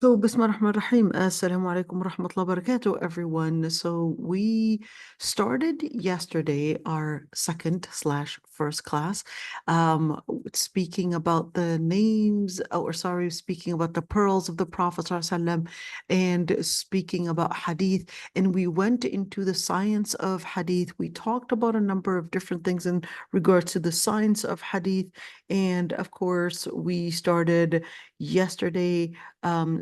So, Bismillah ar-Rahman ar-Rahim. Assalamu alaikum wa rahmatullahi wa barakatuh, everyone. So, we started yesterday our second slash first class, speaking about the names, or sorry, speaking about the pearls of the Prophet ﷺ, and speaking about hadith. And we went into the science of hadith. We talked about a number of different things in regards to the science of hadith. And of course, we started yesterday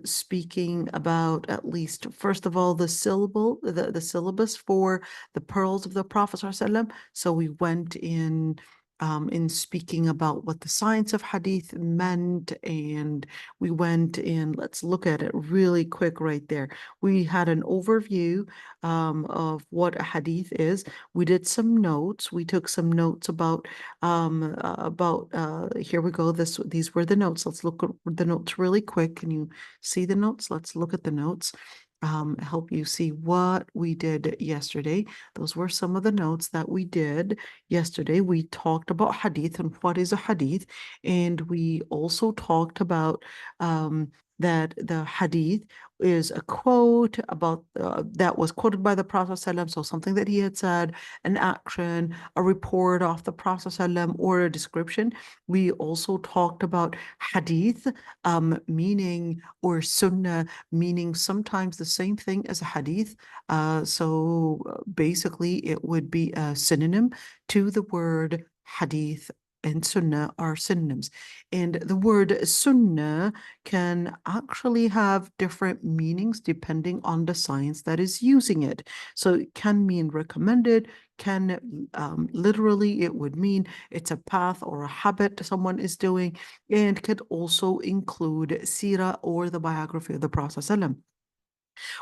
speaking about, at least first of all, the syllabus for the pearls of the Prophet ﷺ. So we went in speaking about what the science of hadith meant, and we went in, let's look at it really quick right there. We had an overview of what a hadith is. We did some notes. We took some notes here we go. These were the notes. Let's look at the notes really quick. Can you see the notes? Let's look at the notes. Help you see what we did yesterday. Those were some of the notes that we did yesterday. We talked about hadith and what is a hadith, and we also talked about that the hadith is a quote about that was quoted by the Prophet ﷺ, so something that he had said, an action, a report of the Prophet ﷺ, or a description. We also talked about hadith, meaning, or sunnah, meaning sometimes the same thing as a hadith. Basically, it would be a synonym to the word hadith, and sunnah are synonyms. And the word sunnah can actually have different meanings depending on the science that is using it. So it can mean recommended, can literally, it would mean it's a path or a habit someone is doing, and could also include seerah, or the biography of the Prophet ﷺ.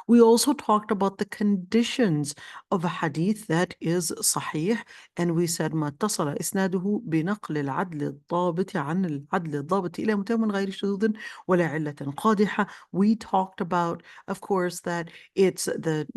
We also talked about the conditions of a hadith that is sahih, and we said ما اتصل إسناده بنقل العدل الضابط عن العدل الضابط إلى متهم من غير شذوذ ولا علة قادحة. We talked about, of course, that it's the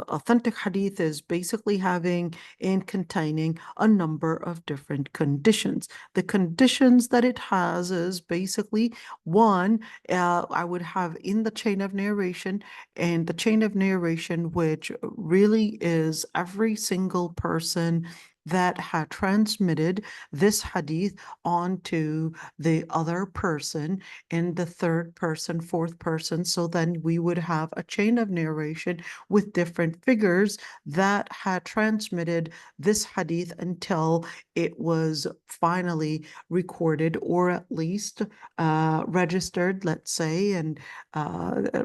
authentic hadith is basically having and containing a number of different conditions. The conditions that it has is basically one, I would have in the chain of narration, and the chain of narration, which really is every single person that had transmitted this hadith onto the other person, in the third person, fourth person. So then we would have a chain of narration with different figures that had transmitted this hadith until it was finally recorded, or at least registered, let's say, and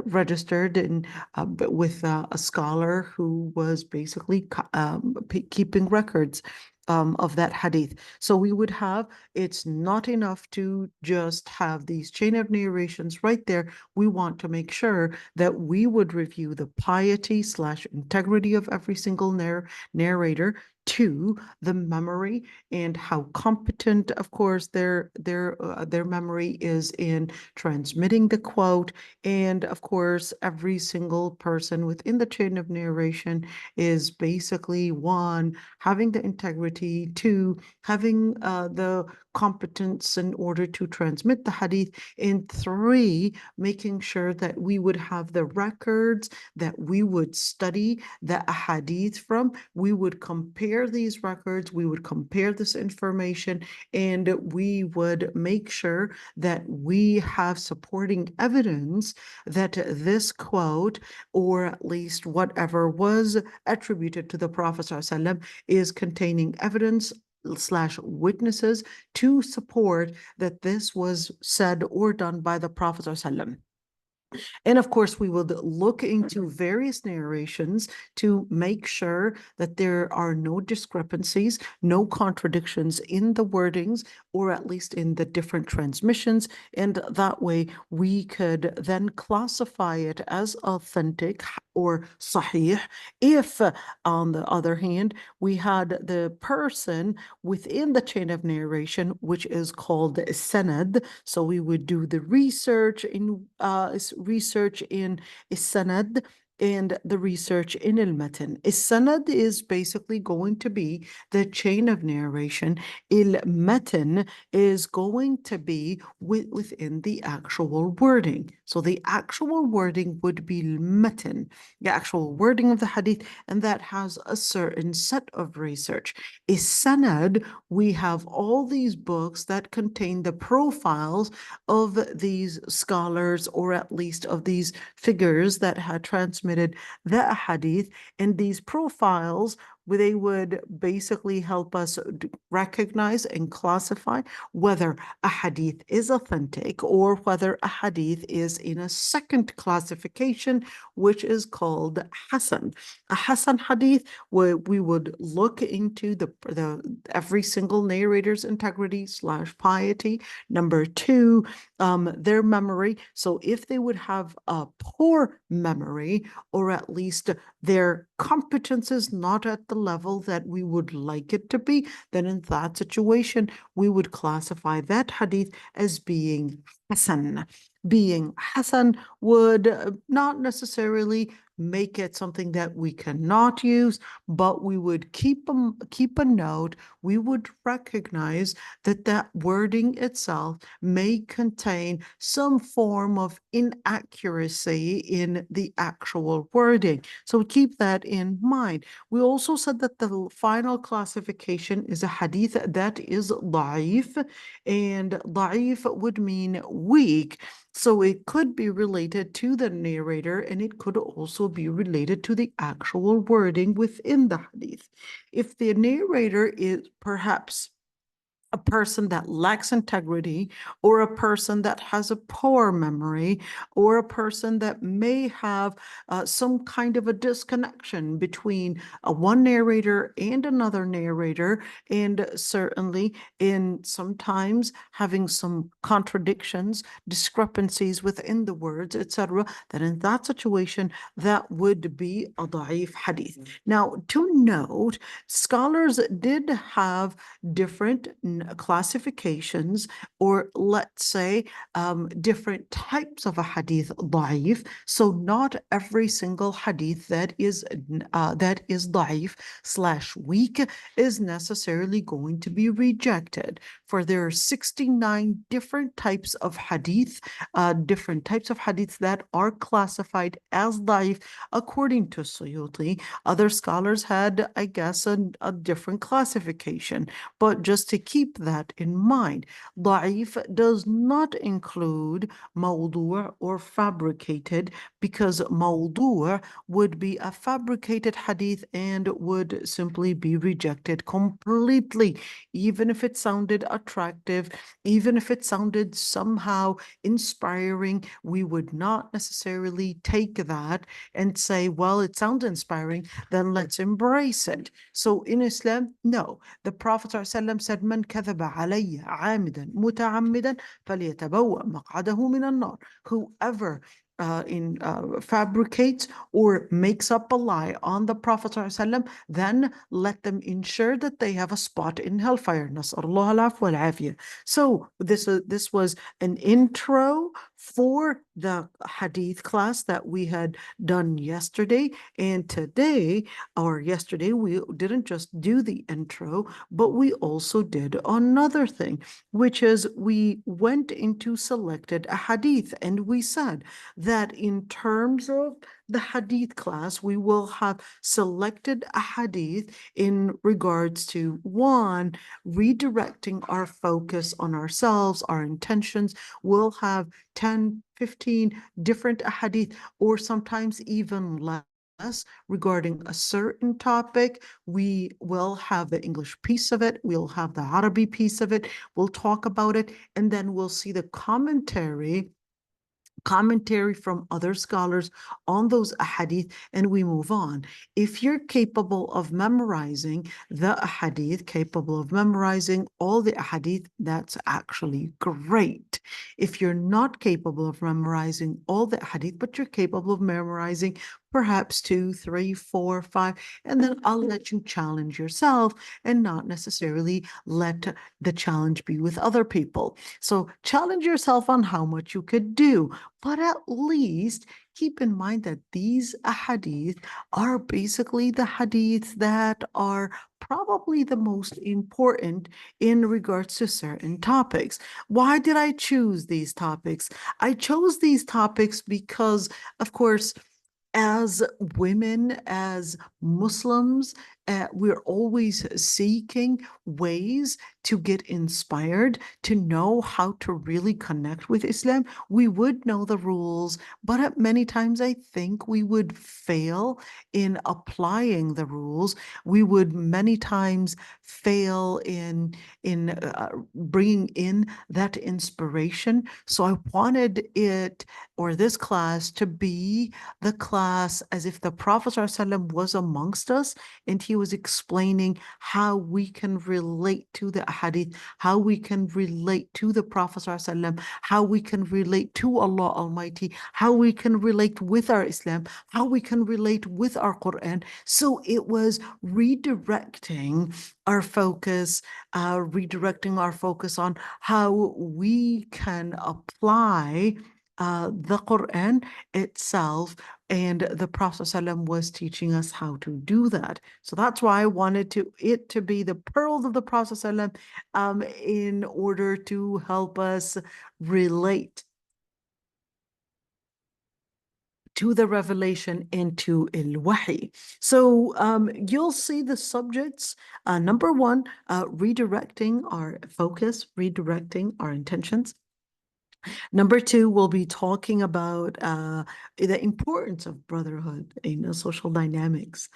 registered with a scholar who was basically keeping records of that hadith. So we would have, it's not enough to just have these chain of narrations right there. We want to make sure that we would review the piety slash integrity of every single narrator, to the memory and how competent, of course, their memory is in transmitting the quote. And of course, every single person within the chain of narration is basically, one, having the integrity, two, having the competence in order to transmit the hadith, and three, making sure that we would have the records that we would study the hadith from. We would compare these records, we would compare this information, and we would make sure that we have supporting evidence that this quote, or at least whatever was attributed to the Prophet ﷺ, is containing evidence slash witnesses to support that this was said or done by the Prophet ﷺ. And of course, we will look into various narrations to make sure that there are no discrepancies, no contradictions in the wordings, or at least in the different transmissions. And that way we could then classify it as authentic or sahih. If, on the other hand, we had the person within the chain of narration, which is called sanad, so we would do the research in sanad, and the research in al-matan. Is-sanad is basically going to be the chain of narration. Il-matan is going to be within the actual wording. So the actual wording would be al-matan, the actual wording of the hadith, and that has a certain set of research. Is-sanad, we have all these books that contain the profiles of these scholars, or at least of these figures that had transmitted the hadith, and these profiles, they would basically help us recognize and classify whether a hadith is authentic or whether a hadith is in a second classification, which is called Hasan. A Hasan hadith, where we would look into the every single narrator's integrity / piety. Number two, their memory. So if they would have a poor memory, or at least their competence is not at the level that we would like it to be, then in that situation, we would classify that hadith as being Hasan. Being Hasan would not necessarily make it something that we cannot use, but we would keep a note. We would recognize that that wording itself may contain some form of inaccuracy in the actual wording. So keep that in mind. We also said that the final classification is a hadith that is da'if, and da'if would mean weak. So it could be related to the narrator, and it could also be related to the actual wording within the hadith. If the narrator is perhaps a person that lacks integrity, or a person that has a poor memory, or a person that may have some kind of a disconnection between one narrator and another narrator, and certainly in sometimes having some contradictions, discrepancies within the words, etc., then in that situation, that would be a da'if hadith. Now, to note, scholars did have different classifications, or let's say different types of a hadith da'if. So not every single hadith that is da'if / weak is necessarily going to be rejected. For there are 69 different types of hadith, that are classified as da'if according to Suyuti. Other scholars had, I guess, a different classification. But just to keep that in mind, da'if does not include mawdu' or fabricated, because mawdu' would be a fabricated hadith and would simply be rejected completely, even if it sounded attractive, even if it sounded somehow inspiring. We would not necessarily take that and say, well, it sounds inspiring, then let's embrace it. So in Islam, no. The Prophet ﷺ said, "Man kadhaba alayya عامدا متعمدا فليتبوأ مقعده من النار." Whoever fabricates or makes up a lie on the Prophet ﷺ, then let them ensure that they have a spot in hellfire. Nas'Allah al-afwa wal-afiyah. So this was an intro for the hadith class that we had done yesterday, and today, or yesterday, we didn't just do the intro, but we also did another thing, which is we went into selected a hadith, and we said that in terms of the hadith class, we will have selected a hadith in regards to, one, redirecting our focus on ourselves, our intentions. We'll have 10, 15 different hadith, or sometimes even less, regarding a certain topic. We will have the English piece of it, we'll have the Arabic piece of it, we'll talk about it, and then we'll see the commentary from other scholars on those ahadith, and we move on. If you're capable of memorizing the ahadith, capable of memorizing all the ahadith, that's actually great. If you're not capable of memorizing all the ahadith, but you're capable of memorizing perhaps 2, 3, 4, 5, and then I'll let you challenge yourself and not necessarily let the challenge be with other people. So challenge yourself on how much you could do, but at least keep in mind that these ahadith are basically the hadith that are probably the most important in regards to certain topics. Why did I choose these topics? I chose these topics because, of course, as women, as Muslims, we're always seeking ways to get inspired, to know how to really connect with Islam. We would know the rules, but at many times I think we would fail in applying the rules. We would many times fail in bringing in that inspiration. So I wanted it, or this class, to be the class as if the Prophet ﷺ was amongst us and he was explaining how we can relate to the hadith, how we can relate to the Prophet ﷺ, how we can relate to Allah Almighty, how we can relate with our Islam, how we can relate with our Quran. So it was redirecting our focus, on how we can apply the Quran itself, and the Prophet ﷺ was teaching us how to do that. So that's why I wanted it to be the pearls of the Prophet ﷺ, in order to help us relate to the revelation and to al-Wahy. So you'll see the subjects. Number one, redirecting our focus, redirecting our intentions. Number two, we'll be talking about the importance of brotherhood in social dynamics.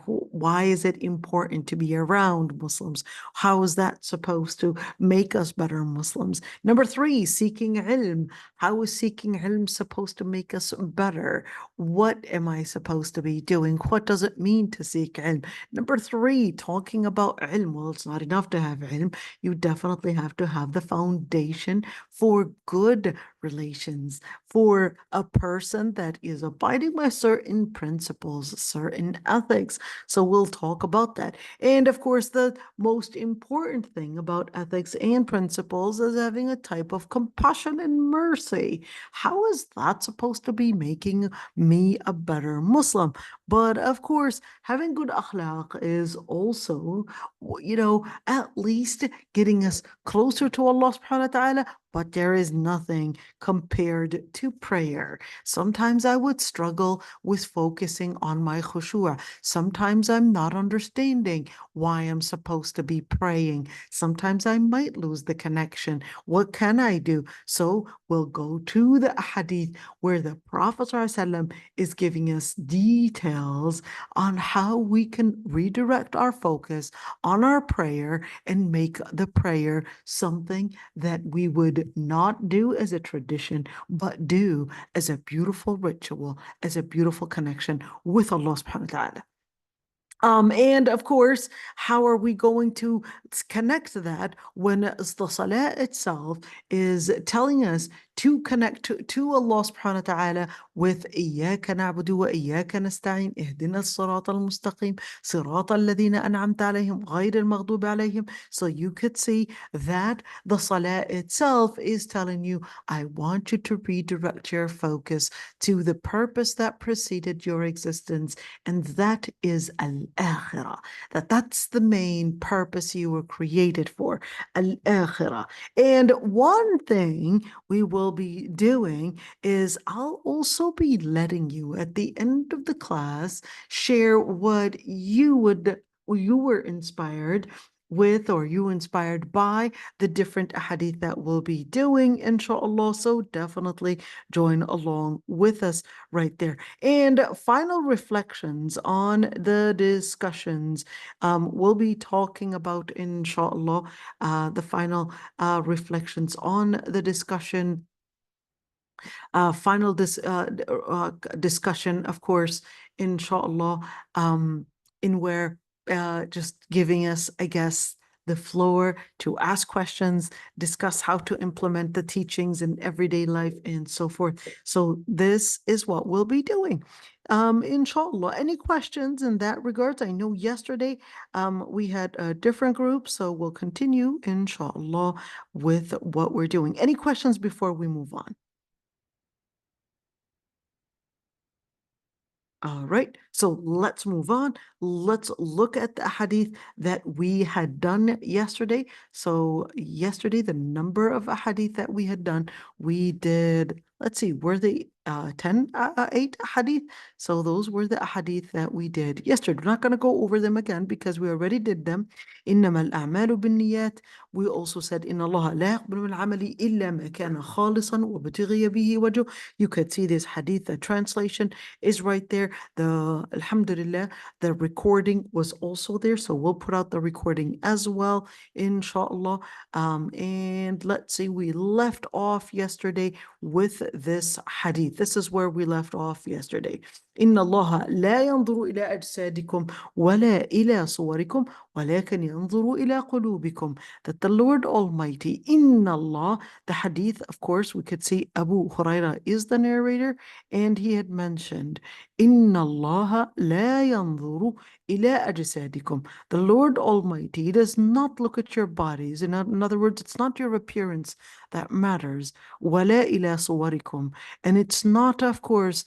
Why is it important to be around Muslims? How is that supposed to make us better Muslims? Number three, seeking ilm. How is seeking ilm supposed to make us better? What am I supposed to be doing? What does it mean to seek ilm? Number three, talking about ilm. Well, it's not enough to have ilm. You definitely have to have the foundation for good relations, for a person that is abiding by certain principles, certain ethics. So we'll talk about that. And of course, the most important thing about ethics and principles is having a type of compassion and mercy. How is that supposed to be making me a better Muslim? But of course, having good akhlaq is also, at least getting us closer to Allah subhanahu wa ta'ala, but there is nothing compared to prayer. Sometimes I would struggle with focusing on my khushu'. Sometimes I'm not understanding why I'm supposed to be praying. Sometimes I might lose the connection. What can I do? So we'll go to the hadith where the Prophet ﷺ is giving us details on how we can redirect our focus on our prayer and make the prayer something that we would not do as a tradition, but do as a beautiful ritual, as a beautiful connection with Allah subhanahu wa ta'ala. And of course, how are we going to connect to that when the salah itself is telling us to connect to Allah subhanahu wa ta'ala with إياك نعبد وإياك نستعين اهدنا الصراط المستقيم صراط الذين أنعمت عليهم غير المغضوب عليهم. So you could see that the salah itself is telling you, I want you to redirect your focus to the purpose that preceded your existence, and that is al-akhirah. That's the main purpose you were created for, al-akhirah. And one thing we will be doing is I'll also be letting you at the end of the class share what you were inspired with, or you inspired by the different hadith that we'll be doing, inshallah. So definitely join along with us right there. And final reflections on the discussions. We'll be talking about, inshallah, the final reflections on the discussion. Final discussion, of course, inshallah, in where just giving us, I guess, the floor to ask questions, discuss how to implement the teachings in everyday life, and so forth. So this is what we'll be doing. Inshallah. Any questions in that regards? I know yesterday we had a different group, so we'll continue, inshallah, with what we're doing. Any questions before we move on? All right, so let's move on. Let's look at the hadith that we had done yesterday. So yesterday, the number of hadith that we had done, we did, let's see, were they 10, 8 hadith? So those were the hadith that we did yesterday. We're not going to go over them again because we already did them. إنما الأعمال بالنيات. We also said إن الله لا يقبل من العمل إلا ما كان خالصا وابتغي به وجهه. You could see this hadith, the translation is right there. Alhamdulillah, the recording was also there. So we'll put out the recording as well, inshallah. And let's see, we left off yesterday with this hadith. This is where we left off yesterday. إن الله لا ينظر إلى أجسادكم ولا إلى صوركم ولكن ينظر إلى قلوبكم. That the Lord Almighty, إن الله, the hadith, of course, we could see Abu Huraira is the narrator, and he had mentioned إن الله لا ينظر إلى أجسادكم. The Lord Almighty does not look at your bodies. In other words, it's not your appearance that matters. ولا إلى صوركم. And it's not, of course,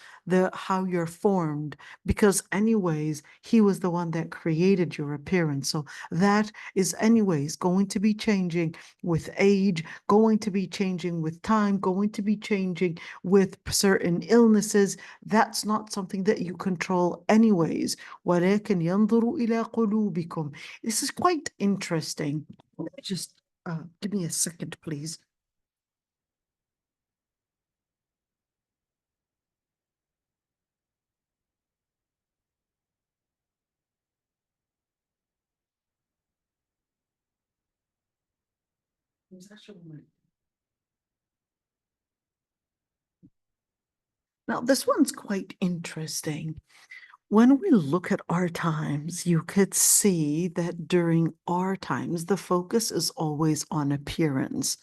how you're formed, because anyways, he was the one that created your appearance. So that is anyways going to be changing with age, going to be changing with time, going to be changing with certain illnesses. That's not something that you control anyways. ولكن ينظر إلى قلوبكم. This is quite interesting. Just give me a second, please. Now, this one's quite interesting. When we look at our times, you could see that during our times, the focus is always on appearance.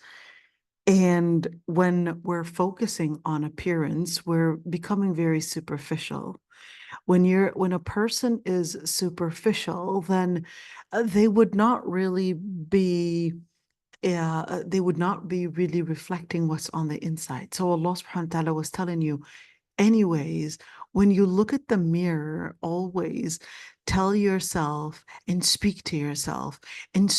And when we're focusing on appearance, we're becoming very superficial. When a person is superficial, then they would not really be they would not be really reflecting what's on the inside. So Allah subhanahu wa ta'ala was telling you, anyways, when you look at the mirror, always tell yourself and speak to yourself and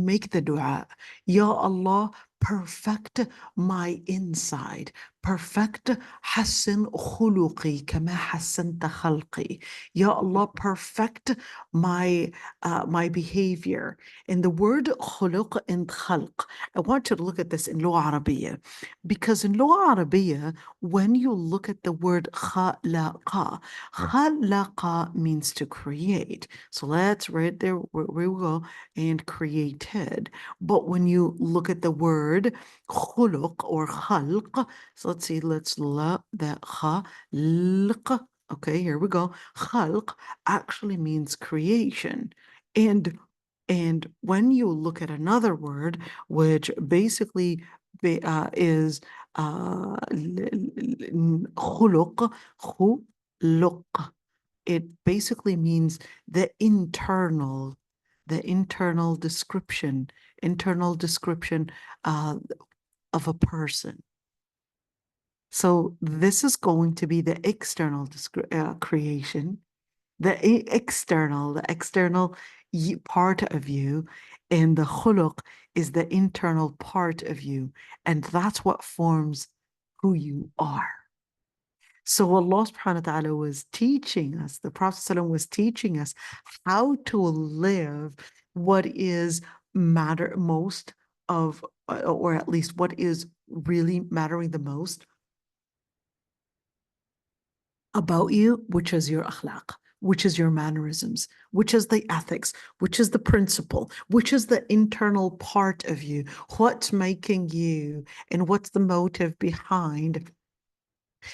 make the dua. Ya Allah, perfect my inside. Perfect حسن خلقي كما حسنت خلقي. Ya Allah, perfect my behavior. And the word خلق and خلق, I want you to look at this in Lugha Arabiya, because in Lugha Arabiya, when you look at the word khalaqa, khalaqa means to create. So that's right there where we go, and created. But when you look at the word khuluq or khalq, so let's see, let's la that khalq. Okay, here we go. Khalq actually means creation. And when you look at another word, which basically is خلق, خلق. It basically means the internal description of a person. So this is going to be the external creation, the external part of you, and the khuluq is the internal part of you, and that's what forms who you are. So Allah subhanahu wa ta'ala was teaching us, the Prophet ﷺ was teaching us how to live what is matter most of, or at least what is really mattering the most about you, which is your akhlaq, which is your mannerisms, which is the ethics, which is the principle, which is the internal part of you, what's making you, and what's the motive behind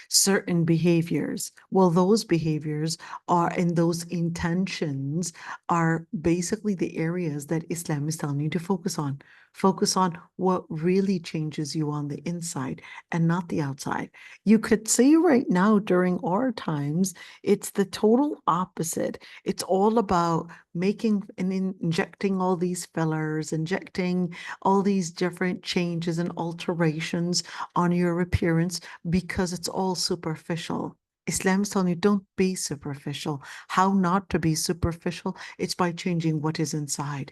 certain behaviors. Well, those behaviors are, and those intentions are basically the areas that Islam is telling you to focus on. Focus on what really changes you on the inside and not the outside. You could see right now during our times, it's the total opposite. It's all about making and injecting all these fillers, injecting all these different changes and alterations on your appearance because it's all superficial. Islam is telling you don't be superficial. How not to be superficial? It's by changing what is inside,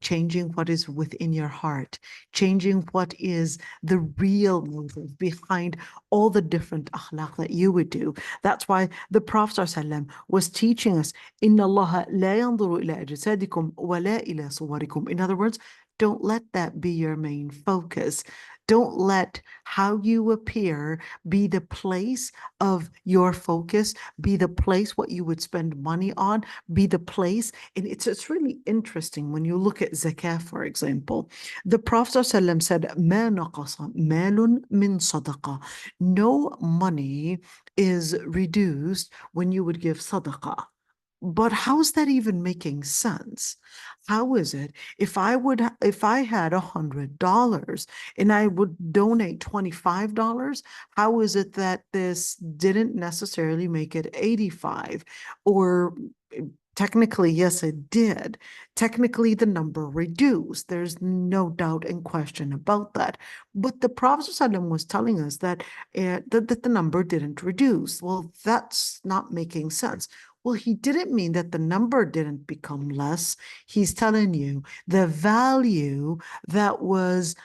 changing what is within your heart, changing what is the real motive behind all the different akhlaq that you would do. That's why the Prophet ﷺ was teaching us, "Inna Allah la yanzuru ila ajsadikum wa la ila suwarikum." In other words, don't let that be your main focus. Don't let how you appear be the place of your focus, be the place what you would spend money on, be the place. And it's really interesting when you look at zakah, for example. The Prophet ﷺ said, "Ma naqasa malun min sadaqah." No money is reduced when you would give sadaqah. But how's that even making sense? How is it if I had $100 and I would donate $25, how is it that this didn't necessarily make it 85? Or technically, yes, it did. Technically, the number reduced. There's no doubt and question about that. But the Prophet ﷺ was telling us that, that the number didn't reduce. Well, that's not making sense. Well, he didn't mean that the number didn't become less. He's telling you the value that was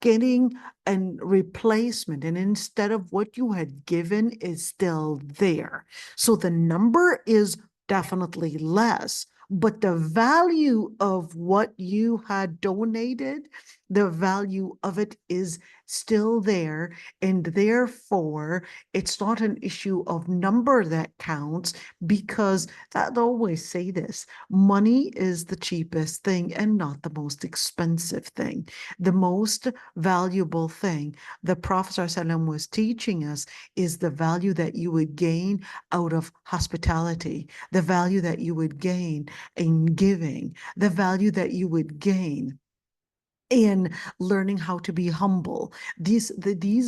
getting a replacement, and instead of what you had given is still there. So the number is definitely less, but the value of what you had donated, the value of it is still there. And therefore, it's not an issue of number that counts, because I always say this, money is the cheapest thing and not the most expensive thing. The most valuable thing the Prophet ﷺ was teaching us is the value that you would gain out of hospitality, the value that you would gain in giving, the value that you would gain in learning how to be humble. These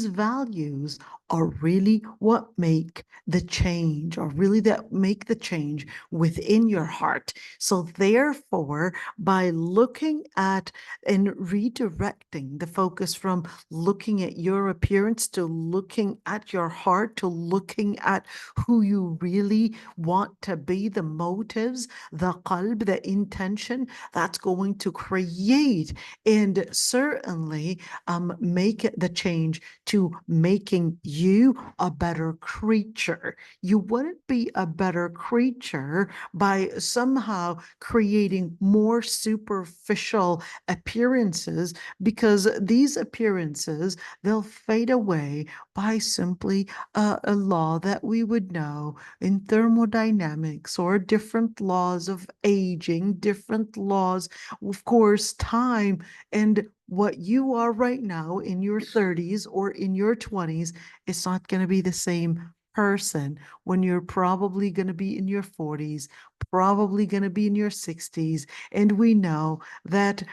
values are really what make the change, or really that make the change within your heart. So therefore, by looking at and redirecting the focus from looking at your appearance to looking at your heart, to looking at who you really want to be, the motives, the qalb, the intention, that's going to create and certainly make the change to making you a better creature. You wouldn't be a better creature by somehow creating more superficial appearances, because these appearances, they'll fade away by simply a law that we would know in thermodynamics, or different laws of aging, different laws, of course, time. And what you are right now in your 30s or in your 20s, it's not going to be the same person when you're probably going to be in your 40s, probably going to be in your 60s. And we know that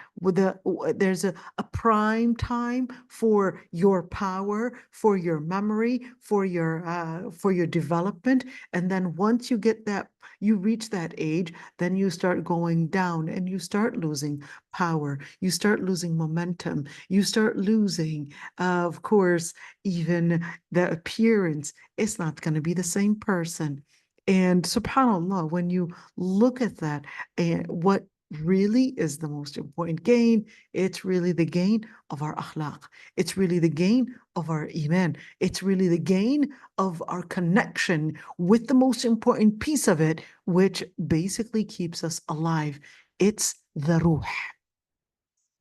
there's a prime time for your power, for your memory, for your development. And then once you get that, you reach that age, then you start going down and you start losing power, you start losing momentum, you start losing, of course, even the appearance. It's not going to be the same person. And subhanAllah, when you look at that, and what really is the most important gain, it's really the gain of our akhlaq. It's really the gain of our iman. It's really the gain of our connection with the most important piece of it, which basically keeps us alive. It's the ruh.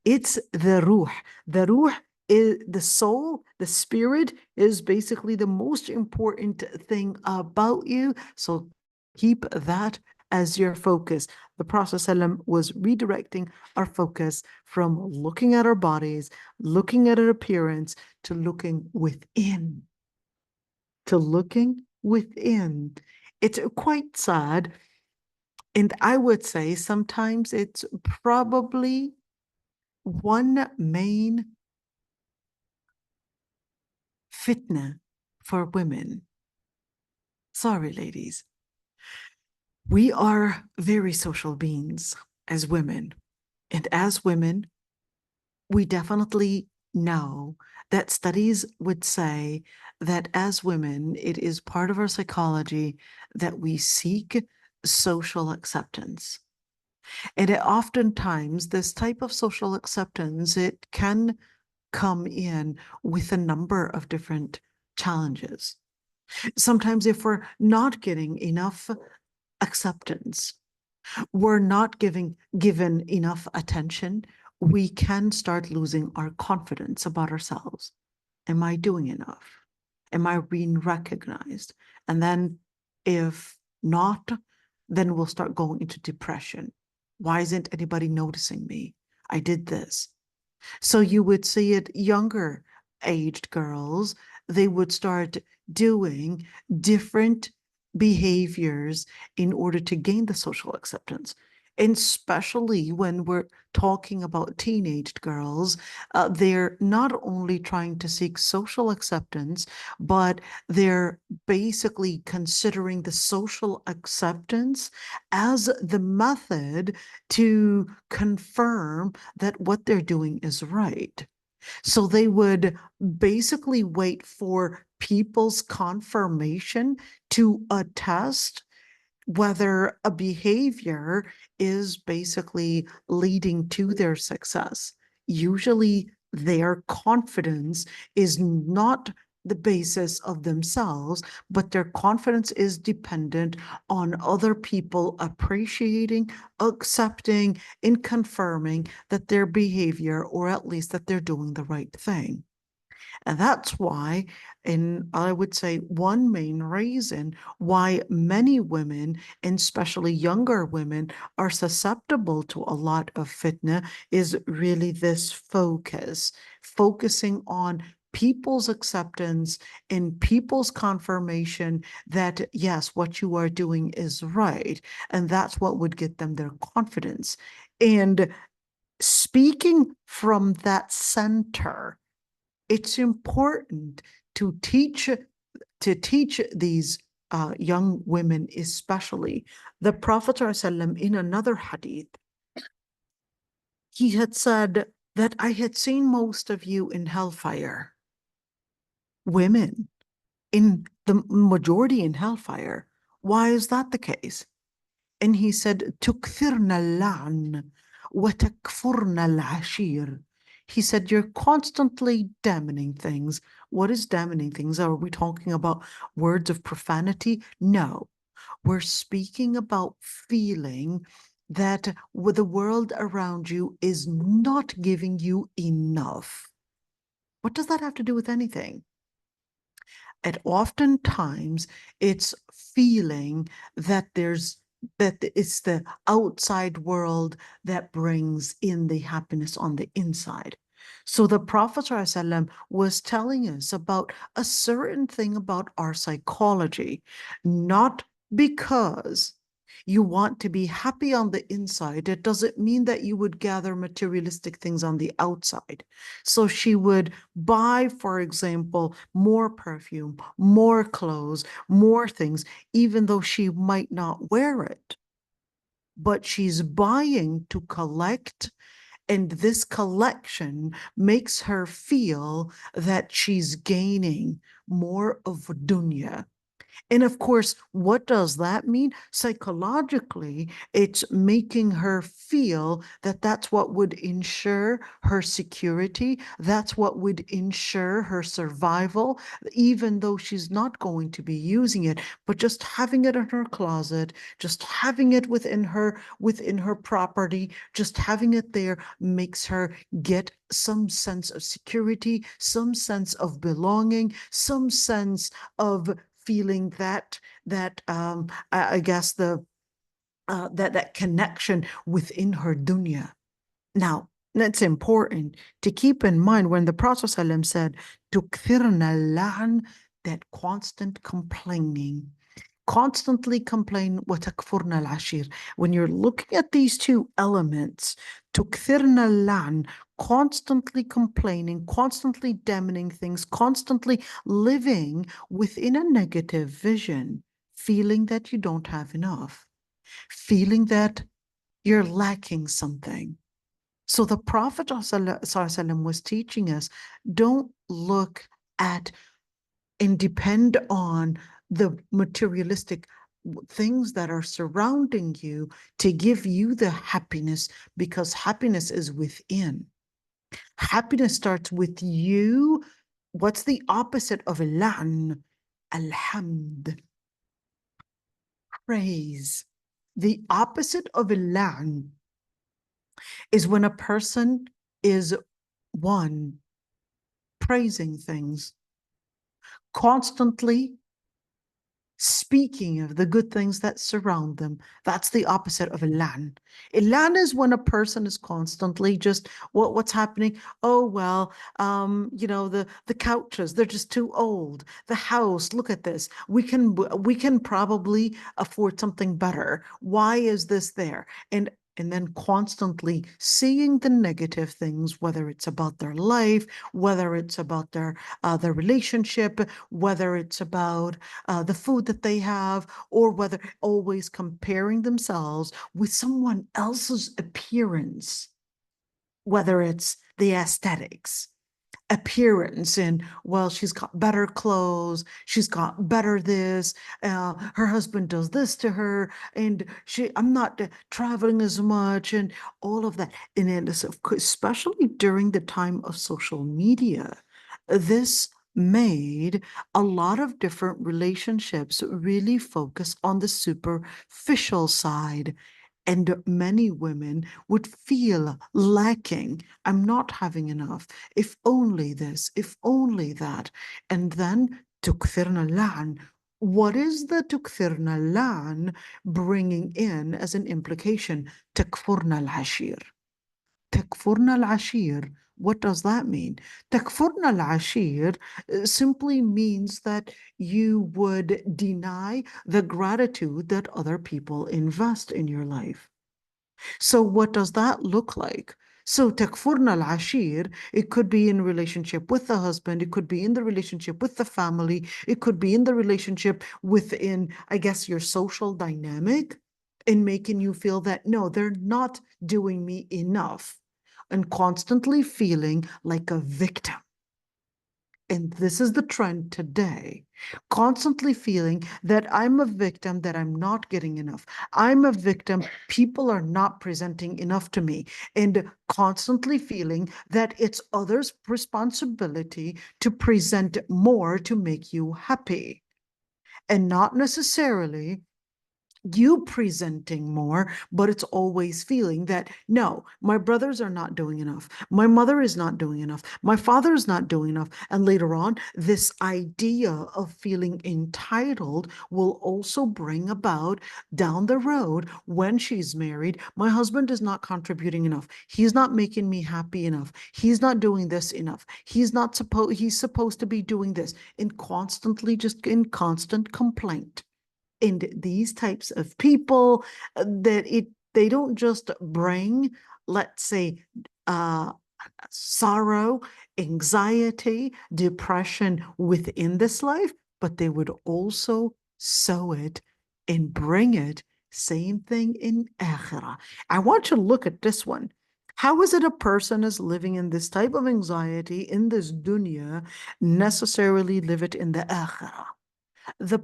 It's the ruh. The ruh is the soul, the spirit is basically the most important thing about you. So keep that as your focus. The Prophet ﷺ was redirecting our focus from looking at our bodies, looking at our appearance, to looking within. To looking within. It's quite sad. And I would say sometimes it's probably one main fitna for women. Sorry, ladies. We are very social beings as women. And as women, we definitely know that studies would say that as women, it is part of our psychology that we seek social acceptance. And oftentimes, this type of social acceptance, it can come in with a number of different challenges. Sometimes if we're not getting enough acceptance, we're not given enough attention, we can start losing our confidence about ourselves. Am I doing enough? Am I being recognized? And then if not, then we'll start going into depression. Why isn't anybody noticing me? I did this. So you would see it younger aged girls, they would start doing different behaviors in order to gain the social acceptance. And especially when we're talking about teenaged girls, they're not only trying to seek social acceptance, but they're basically considering the social acceptance as the method to confirm that what they're doing is right. So they would basically wait for people's confirmation to attest whether a behavior is basically leading to their success. Usually their confidence is not the basis of themselves, but their confidence is dependent on other people appreciating, accepting, and confirming that their behavior, or at least that they're doing the right thing. And that's why, and I would say one main reason why many women, and especially younger women, are susceptible to a lot of fitna is really this focusing on people's acceptance and people's confirmation that, yes, what you are doing is right. And that's what would get them their confidence. And speaking from that center, it's important to teach these young women, especially. The Prophet ﷺ, in another hadith, he had said that I had seen most of you in hellfire, women, in the majority in hellfire. Why is that the case? And he said, تكثرن اللعن وتكفرن العشير. He said, you're constantly damning things. What is damning things? Are we talking about words of profanity? No, we're speaking about feeling that the world around you is not giving you enough. What does that have to do with anything? And oftentimes it's feeling that it's the outside world that brings in the happiness on the inside. So the Prophet ﷺ was telling us about a certain thing about our psychology, not because you want to be happy on the inside. It doesn't mean that you would gather materialistic things on the outside. So she would buy, for example, more perfume, more clothes, more things, even though she might not wear it. But she's buying to collect, and this collection makes her feel that she's gaining more of dunya. And of course, what does that mean? Psychologically, it's making her feel that that's what would ensure her security. That's what would ensure her survival, even though she's not going to be using it, but just having it in her closet, just having it within her property, just having it there makes her get some sense of security, some sense of belonging, some sense of feeling that I guess that connection within her dunya. Now, that's important to keep in mind when the Prophet ﷺ said, "Tukthirna al-la'n," that constant complaining, constantly complain, وَتَكْفُرْنَا الْعَشِيرِ. When you're looking at these two elements, تُكْثِرْنَا اللَّعْنَ, constantly complaining, constantly damning things, constantly living within a negative vision, feeling that you don't have enough, feeling that you're lacking something. So the Prophet ﷺ was teaching us, don't look at and depend on the materialistic things that are surrounding you to give you the happiness, because happiness is within. Happiness starts with you. What's the opposite of al-la'n? Alhamd. Praise. The opposite of al-la'n is when a person is one, praising things, constantly speaking of the good things that surround them. That's the opposite of ilan. Ilan is when a person is constantly just, what's happening? Oh, well, the couches, they're just too old. The house, look at this. We can probably afford something better. Why is this there? And then constantly seeing the negative things, whether it's about their life, whether it's about their relationship, whether it's about the food that they have, or whether always comparing themselves with someone else's appearance, whether it's the aesthetics, appearance, and well, she's got better clothes, she's got better this, her husband does this to her, and I'm not traveling as much, and all of that. And especially during the time of social media, this made a lot of different relationships really focus on the superficial side. And many women would feel lacking. I'm not having enough. If only this, if only that. And then tukthirna la'an. What is the tukthirna la'an bringing in as an implication? Takfurna al-ashir. Takfurna al-ashir. What does that mean? Takfurna al-ashir simply means that you would deny the gratitude that other people invest in your life. So what does that look like? So takfurna al-ashir, it could be in relationship with the husband, it could be in the relationship with the family, it could be in the relationship within, I guess, your social dynamic, in making you feel that, no, they're not doing me enough, and constantly feeling like a victim. And this is the trend today, constantly feeling that I'm a victim, that I'm not getting enough. I'm a victim, people are not presenting enough to me, and constantly feeling that it's others' responsibility to present more to make you happy, and not necessarily you presenting more, but it's always feeling that, no, my brothers are not doing enough. My mother is not doing enough. My father is not doing enough. And later on, this idea of feeling entitled will also bring about down the road when she's married, my husband is not contributing enough. He's not making me happy enough. He's not doing this enough. He's supposed to be doing this, and constantly just in constant complaint. And these types of people, they don't just bring, let's say, sorrow, anxiety, depression within this life, but they would also sow it and bring it, same thing in akhirah. I want you to look at this one. How is it a person is living in this type of anxiety in this dunya necessarily live it in the akhirah? The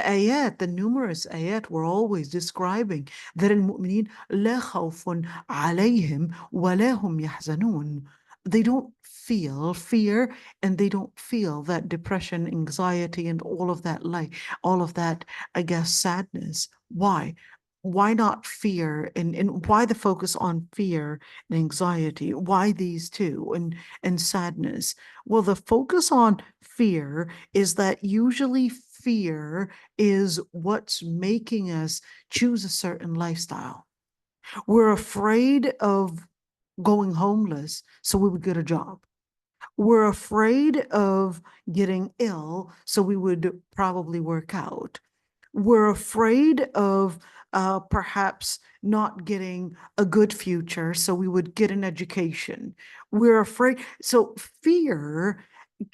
ayat, the numerous ayat were always describing that al-mu'mineen la khawfun alayhim wa la hum yahzanun. They don't feel fear, and they don't feel that depression, anxiety, and all of that, I guess, sadness. Why? Why not fear, and why the focus on fear and anxiety? Why these two, and sadness? Well, the focus on fear is that usually fear is what's making us choose a certain lifestyle. We're afraid of going homeless, so we would get a job. We're afraid of getting ill, so we would probably work out. We're afraid of perhaps not getting a good future, so we would get an education. We're afraid. So fear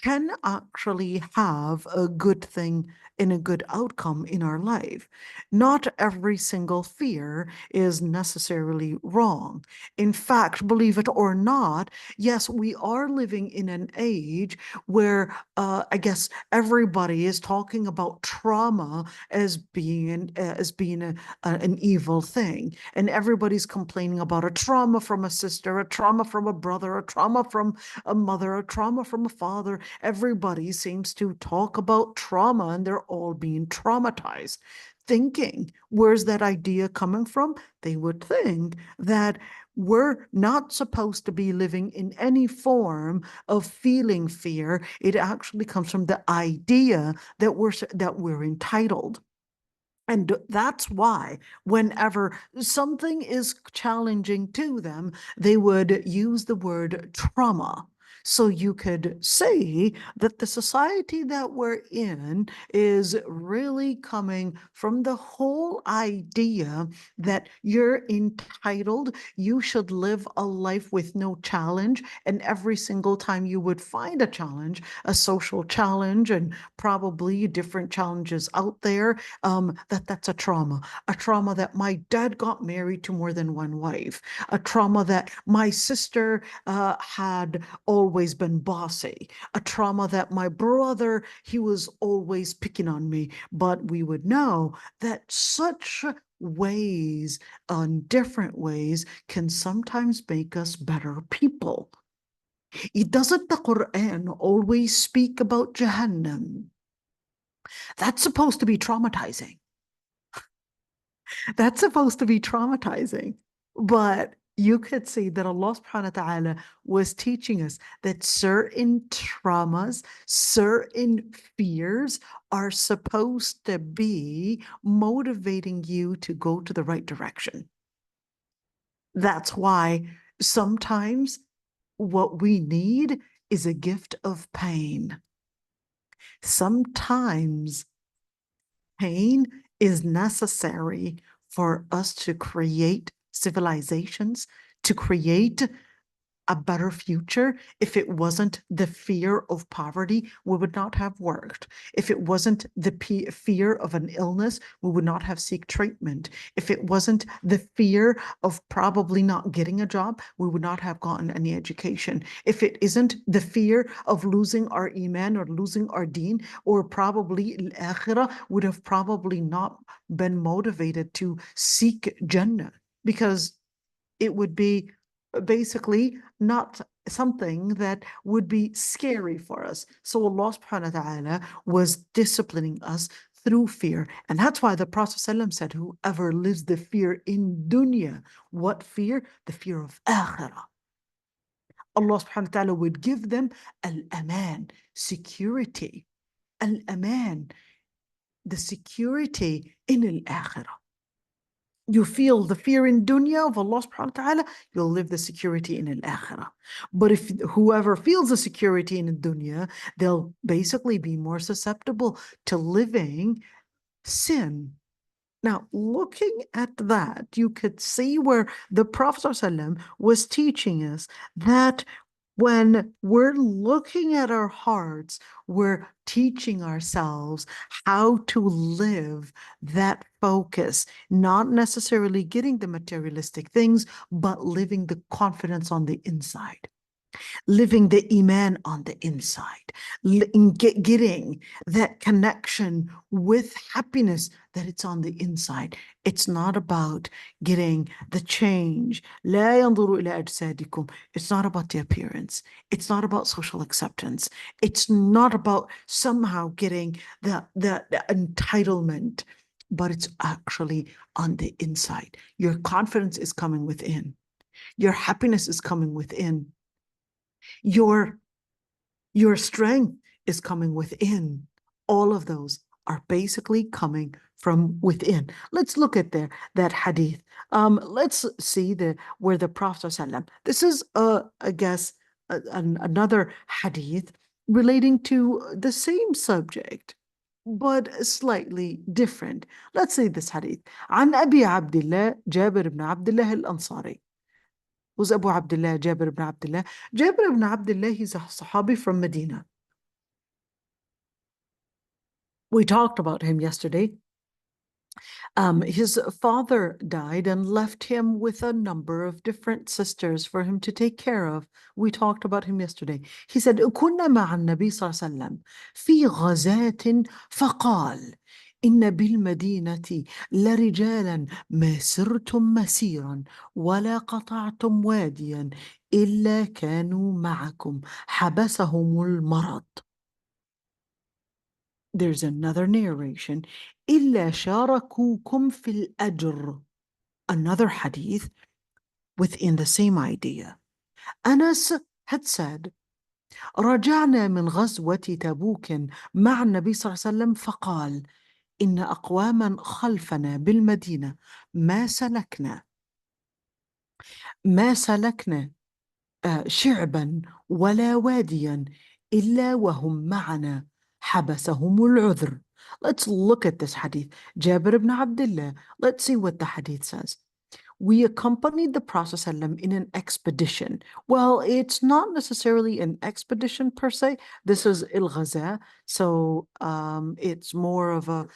can actually have a good thing and a good outcome in our life. Not every single fear is necessarily wrong. In fact, believe it or not, yes, we are living in an age where I guess everybody is talking about trauma as being an evil thing, and everybody's complaining about a trauma from a sister, a trauma from a brother, a trauma from a mother, a trauma from a father. Everybody seems to talk about trauma, and they're all being traumatized. Thinking, where's that idea coming from? They would think that we're not supposed to be living in any form of feeling fear. It actually comes from the idea that we're entitled. And that's why whenever something is challenging to them, they would use the word trauma. So you could say that the society that we're in is really coming from the whole idea that you're entitled, you should live a life with no challenge, and every single time you would find a challenge, a social challenge, and probably different challenges out there, that's a trauma that my dad got married to more than one wife, a trauma that my sister had always been bossy, a trauma that my brother, he was always picking on me. But we would know that such ways, different ways, can sometimes make us better people. It doesn't the Quran always speak about Jahannam? That's supposed to be traumatizing. That's supposed to be traumatizing. But you could see that Allah subhanahu wa ta'ala was teaching us that certain traumas, certain fears are supposed to be motivating you to go to the right direction. That's why sometimes what we need is a gift of pain. Sometimes pain is necessary for us to create civilizations, to create a better future. If it wasn't the fear of poverty, we would not have worked. If it wasn't the fear of an illness, we would not have sought treatment. If it wasn't the fear of probably not getting a job, we would not have gotten any education. If it isn't the fear of losing our iman or losing our deen, or probably al-akhirah, would have probably not been motivated to seek Jannah, because it would be basically not something that would be scary for us. So Allah subhanahu wa ta'ala was disciplining us through fear. And that's why the Prophet ﷺ said, whoever lives the fear in dunya, what fear? The fear of akhirah. Allah subhanahu wa ta'ala would give them al-aman, security. Al-aman, the security in al-akhirah. You feel the fear in dunya of Allah subhanahu wa ta'ala, you'll live the security in al-akhirah. But if whoever feels the security in dunya, they'll basically be more susceptible to living sin. Now, looking at that, you could see where the Prophet ﷺ was teaching us that when we're looking at our hearts, we're teaching ourselves how to live that focus, not necessarily getting the materialistic things, but living the confidence on the inside, living the iman on the inside, getting that connection with happiness that it's on the inside. It's not about getting the change. لا ينظروا إلى أجسادكم. It's not about the appearance. It's not about social acceptance. It's not about somehow getting the entitlement, but it's actually on the inside. Your confidence is coming within. Your happiness is coming within. Your strength is coming within. All of those are basically coming from within. Let's look at that hadith. Let's see where the Prophet ﷺ, this is I guess another hadith relating to the same subject. but slightly different. Let's say this hadith. عن أبي عبد الله جابر بن عبد الله الأنصاري. Who's Abu Abdullah? Jabir ibn Abdullah. Jabir ibn Abdullah, he's a Sahabi from Medina. We talked about him yesterday. His father died and left him with a number of different sisters for him to take care of. We talked about him yesterday. He said, كنا مع النبي صلى الله عليه وسلم في غزاة فقال إن بالمدينة لرجالا ما سرتم مسيرا ولا قطعتم واديا إلا كانوا معكم حبسهم المرض. There's another narration. إلا شاركوكم في الأجر. Another hadith within the same idea. Anas had said, رجعنا من غزوة تبوك مع النبي صلى الله عليه وسلم فقال إن أقواما خلفنا بالمدينة ما سلكنا شعبا ولا واديا إلا وهم معنا حبسهم العذر. Let's look at this hadith. Jabir ibn Abdullah. Let's see what the hadith says. We accompanied the Prophet ﷺ in an expedition. Well, it's not necessarily an expedition per se. This is il-Ghaza, so it's more of a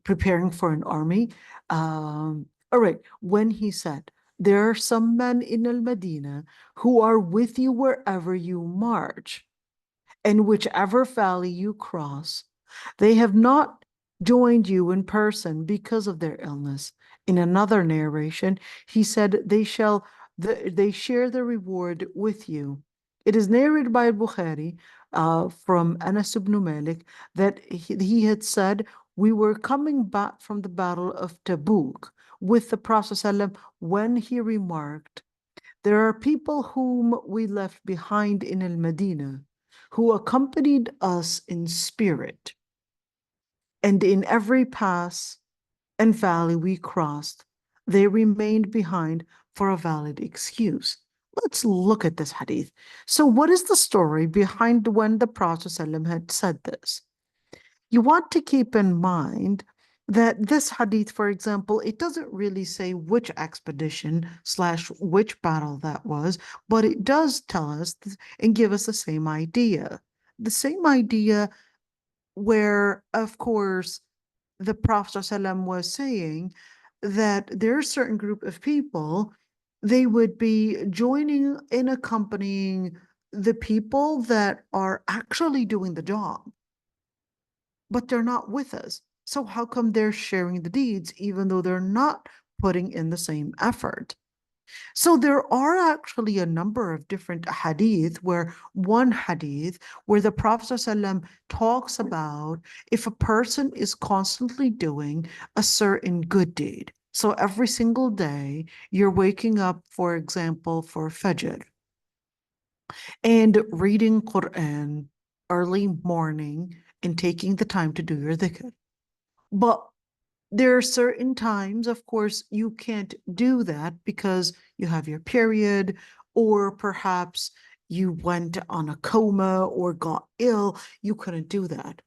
preparing for an army. All right, when he said, there are some men in al-Madinah who are with you wherever you march, and whichever valley you cross, they have not joined you in person because of their illness. In another narration, he said, they share the reward with you. It is narrated by al-Bukhari from Anas ibn Malik that he had said, we were coming back from the Battle of Tabuk with the Prophet ﷺ when he remarked, there are people whom we left behind in al-Madinah who accompanied us in spirit, and in every pass and valley we crossed, they remained behind for a valid excuse. Let's look at this hadith. So what is the story behind when the Prophet ﷺ had said this? You want to keep in mind that this hadith, for example, it doesn't really say which expedition / which battle that was, but it does tell us and give us the same idea. The same idea where, of course, the Prophet ﷺ was saying that there are a certain group of people, they would be joining and accompanying the people that are actually doing the job, but they're not with us. So how come they're sharing the deeds even though they're not putting in the same effort? So there are actually a number of different hadith where the Prophet ﷺ talks about if a person is constantly doing a certain good deed. So every single day you're waking up, for example, for Fajr and reading Quran early morning and taking the time to do your dhikr. But there are certain times, of course, you can't do that because you have your period, or perhaps you went on a coma or got ill. You couldn't do that.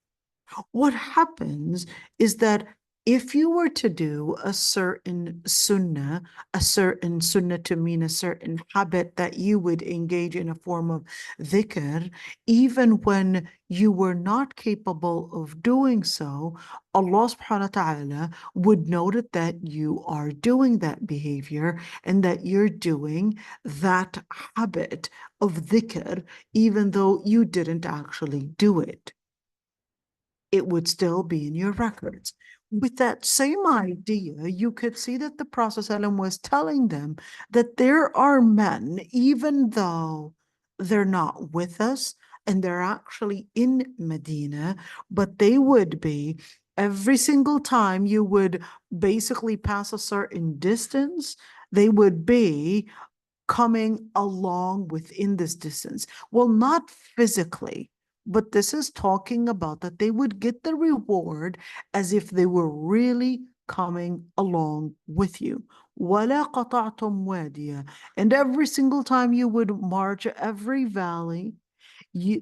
What happens is that if you were to do a certain sunnah to mean a certain habit that you would engage in a form of dhikr, even when you were not capable of doing so, Allah subhanahu wa ta'ala would note that you are doing that behavior and that you're doing that habit of dhikr, even though you didn't actually do it. It would still be in your records. With that same idea, you could see that the Prophet ﷺ was telling them that there are men, even though they're not with us and they're actually in Medina, but they would be every single time you would basically pass a certain distance, they would be coming along within this distance. Well, not physically, but this is talking about that they would get the reward as if they were really coming along with you. وَلَا قَطَعْتُمْ وَادِيًا. And every single time you would march every valley,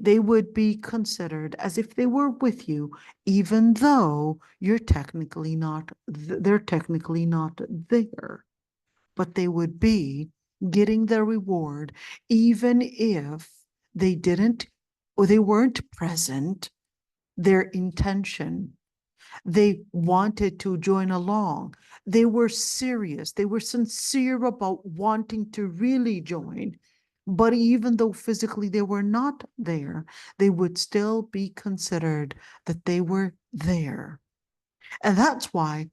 they would be considered as if they were with you, even though they're technically not there, but they would be getting their reward, even if they didn't or they weren't present, their intention. They wanted to join along. They were serious. They were sincere about wanting to really join. But even though physically they were not there, they would still be considered that they were there. And that's why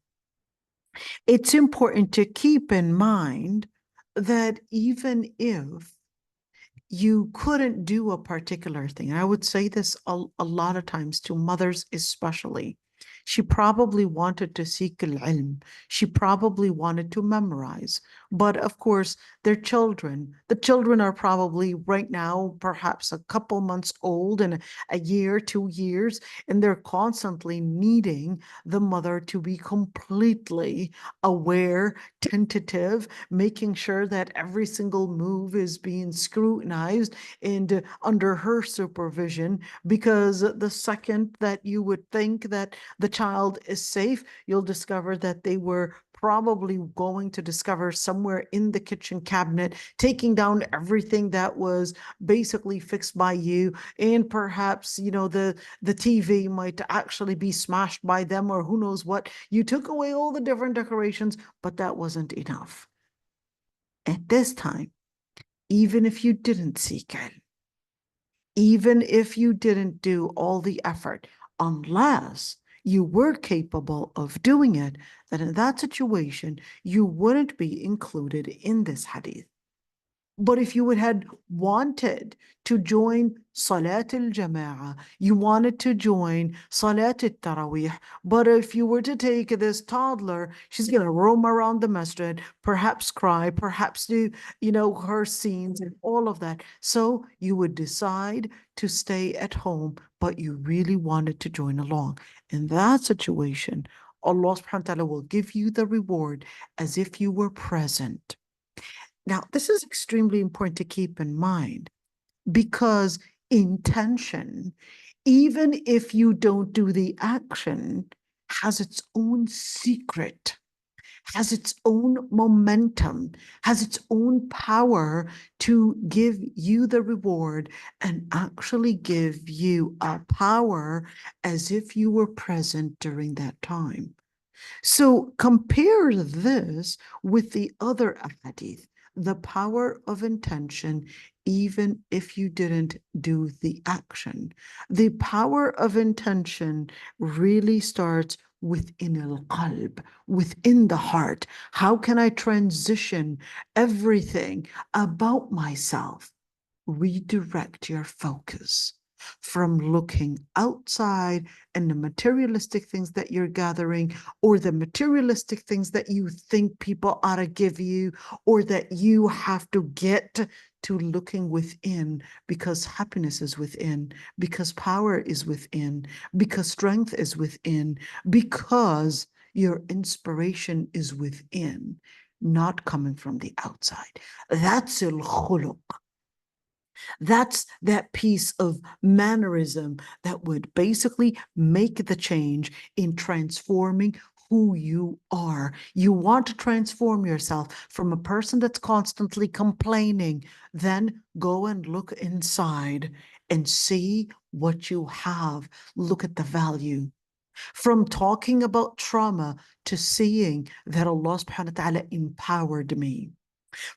it's important to keep in mind that even if you couldn't do a particular thing, I would say this a lot of times to mothers especially, she probably wanted to seek al-ilm. She probably wanted to memorize. But of course, the children are probably right now perhaps a couple months old and a year, 2 years, and they're constantly needing the mother to be completely aware, tentative, making sure that every single move is being scrutinized and under her supervision, because the second that you would think that the child is safe, you'll discover that they were probably going to discover somewhere in the kitchen cabinet, taking down everything that was basically fixed by you. And perhaps, the TV might actually be smashed by them, or who knows what. You took away all the different decorations, but that wasn't enough. At this time, even if you didn't seek it, even if you didn't do all the effort, unless you were capable of doing it, then in that situation, you wouldn't be included in this hadith. But if you had wanted to join Salat al-Jama'ah, you wanted to join Salat al-Tarawih, but if you were to take this toddler, she's going to roam around the masjid, perhaps cry, perhaps do, her scenes and all of that. So you would decide to stay at home, but you really wanted to join along. In that situation, Allah subhanahu wa ta'ala will give you the reward as if you were present. Now, this is extremely important to keep in mind, because intention, even if you don't do the action, has its own secret, has its own momentum, has its own power to give you the reward and actually give you a power as if you were present during that time. So compare this with the other hadith, the power of intention, even if you didn't do the action. The power of intention really starts within al-qalb, within the heart. How can I transition everything about myself? Redirect your focus from looking outside and the materialistic things that you're gathering, or the materialistic things that you think people ought to give you, or that you have to get, to looking within, because happiness is within, because power is within, because strength is within, because your inspiration is within, not coming from the outside. That's al-khuluq. That's that piece of mannerism that would basically make the change in transforming who you are. You want to transform yourself from a person that's constantly complaining, then go and look inside and see what you have. Look at the value. From talking about trauma to seeing that Allah subhanahu wa ta'ala empowered me.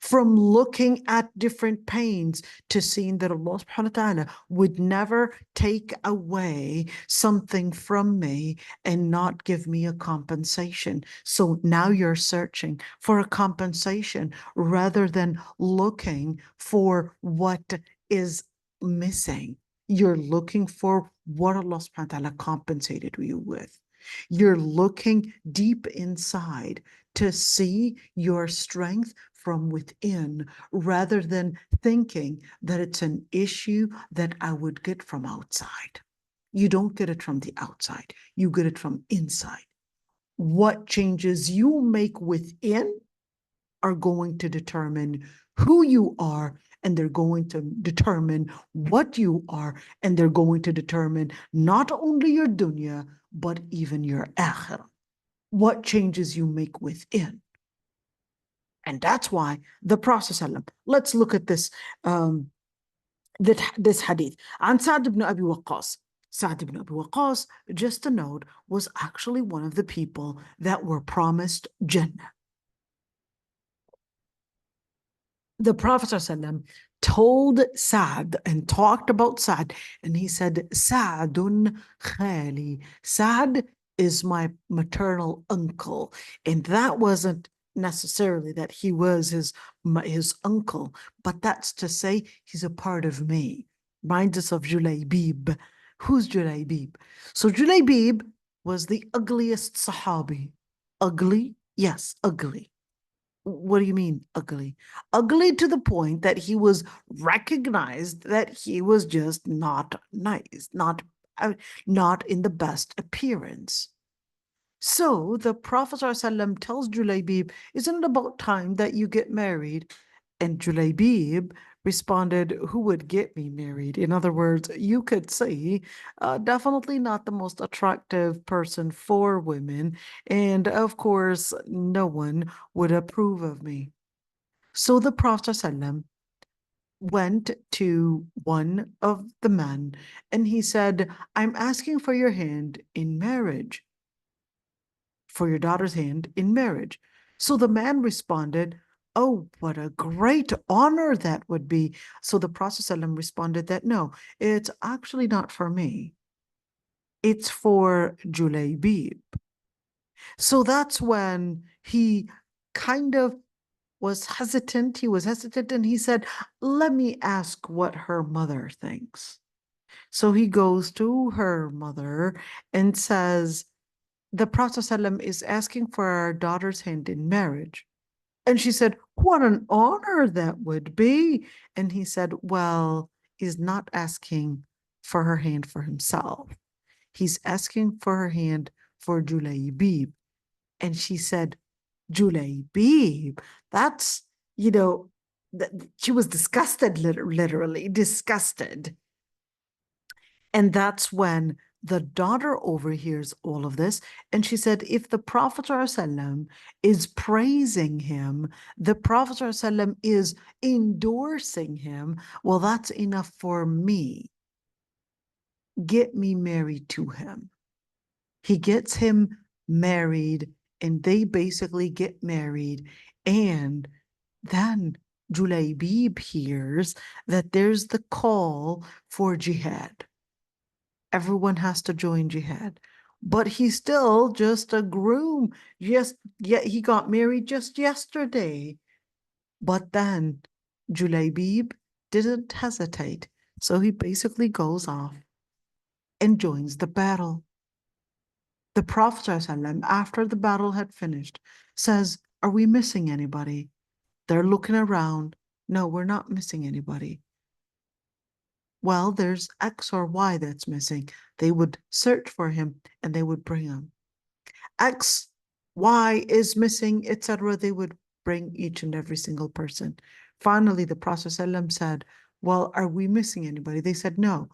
From looking at different pains to seeing that Allah subhanahu wa ta'ala would never take away something from me and not give me a compensation. So now you're searching for a compensation rather than looking for what is missing. You're looking for what Allah subhanahu wa ta'ala compensated you with. You're looking deep inside to see your strength from within, rather than thinking that it's an issue that I would get from outside. You don't get it from the outside, you get it from inside. What changes you make within are going to determine who you are, and they're going to determine what you are, and they're going to determine not only your dunya, but even your akhirah, what changes you make within. And that's why the Prophet ﷺ, let's look at this this hadith. عن سعد بن أبي وقاص. Sa'd ibn Abi Waqqas, just a note, was actually one of the people that were promised Jannah. The Prophet ﷺ told Sa'd and talked about Sa'd, and he said, Sa'dun khali. Sa'd is my maternal uncle. And that wasn't necessarily that he was his uncle, but that's to say he's a part of me. Reminds us of Julaybib. Who's Julaybib? So Julaybib was the ugliest Sahabi. Ugly? Yes, ugly. What do you mean ugly? Ugly to the point that he was recognized that he was just not nice, not in the best appearance. So the Prophet ﷺ tells Julaybib, isn't it about time that you get married? And Julaybib responded, who would get me married? In other words, you could say, definitely not the most attractive person for women. And of course, no one would approve of me. So the Prophet ﷺ went to one of the men and he said, I'm asking for your hand in marriage, for your daughter's hand in marriage. So the man responded, oh, what a great honor that would be. So the Prophet ﷺ responded that, no, it's actually not for me. It's for Julaybib. So that's when he kind of was hesitant. He was hesitant and he said, let me ask what her mother thinks. So he goes to her mother and says, the Prophet ﷺ is asking for our daughter's hand in marriage. And she said, what an honor that would be. And he said, well, he's not asking for her hand for himself. He's asking for her hand for Julaybib. And she said, Julaybib, that's, she was disgusted, literally disgusted. And that's when the daughter overhears all of this. And she said, if the Prophet ﷺ is praising him, the Prophet ﷺ is endorsing him, well, that's enough for me. Get me married to him. He gets him married and they basically get married. And then Julaybib hears that there's the call for jihad. Everyone has to join jihad, but he's still just a groom. Yet he got married just yesterday. But then Julaybib didn't hesitate. So he basically goes off and joins the battle. The Prophet ﷺ, after the battle had finished, says, are we missing anybody? They're looking around. No, we're not missing anybody. Well, there's X or Y that's missing. They would search for him and they would bring him. X, Y is missing, etc. They would bring each and every single person. Finally, the Prophet ﷺ said, well, are we missing anybody? They said, no.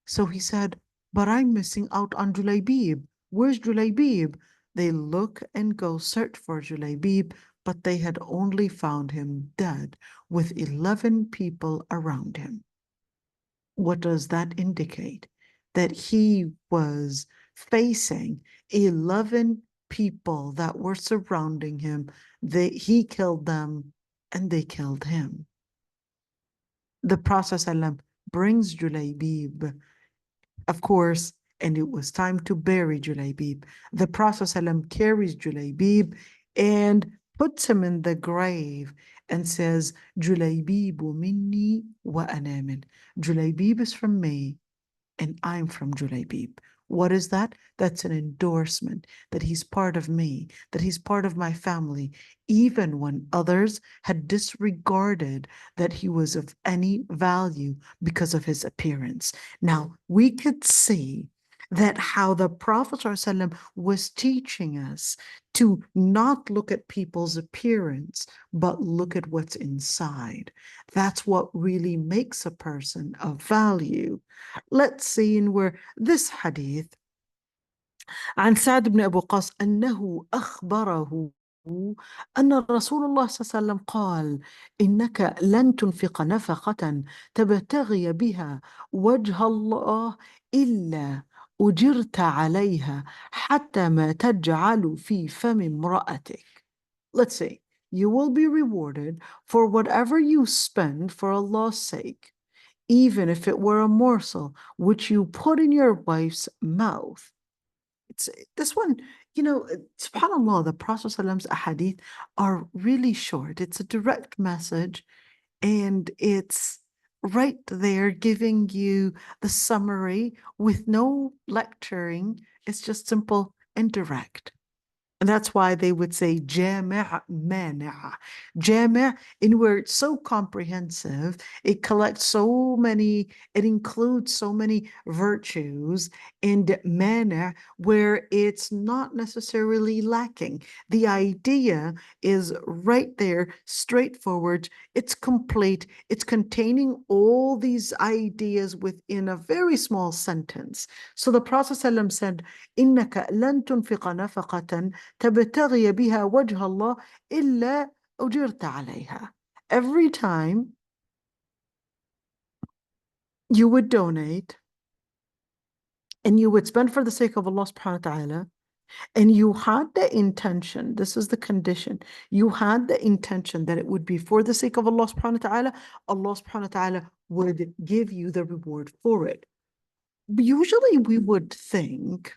So he said, but I'm missing out on Julaybib. Where's Julaybib? They look and go search for Julaybib, but they had only found him dead with 11 people around him. What does that indicate? That he was facing 11 people that were surrounding him. He killed them and they killed him. The Prophet ﷺ brings Julaybib, of course, and it was time to bury Julaybib. The Prophet ﷺ carries Julaybib and puts him in the grave and says, Julaybibu minni wa ana min. Julaybib is from me and I'm from Julaybib. What is that? That's an endorsement that he's part of me, that he's part of my family, even when others had disregarded that he was of any value because of his appearance. Now, we could see that how the Prophet ﷺ was teaching us to not look at people's appearance, but look at what's inside. That's what really makes a person of value. Let's see in where this hadith عن سعد بن أبي وقاص أنه أخبره أن رسول الله صلى الله عليه وسلم قال: إنك لن تنفق نفقة تبتغي بها وجه الله إلا أجرت عليها حتى ما تجعل في فم امرأتك. Let's say, you will be rewarded for whatever you spend for Allah's sake, even if it were a morsel which you put in your wife's mouth. It's this one, subhanAllah, the Prophet ﷺ's ahadith are really short. It's a direct message, and it's right there giving you the summary with no lecturing. It's just simple and direct. And that's why they would say jami' mani'. Jami', in where it's so comprehensive, it collects so many, it includes so many virtues, and mani', where it's not necessarily lacking. The idea is right there, straightforward, it's complete, it's containing all these ideas within a very small sentence. So the Prophet ﷺ said, إِنَّكَ لَن تُنْفِقَ نَفَقَةً تبتغي بها وجه الله إلا أجرت عليها. Every time you would donate and you would spend for the sake of Allah subhanahu wa ta'ala, and you had the intention, this is the condition, you had the intention that it would be for the sake of Allah subhanahu wa ta'ala, Allah subhanahu wa ta'ala would give you the reward for it. Usually we would think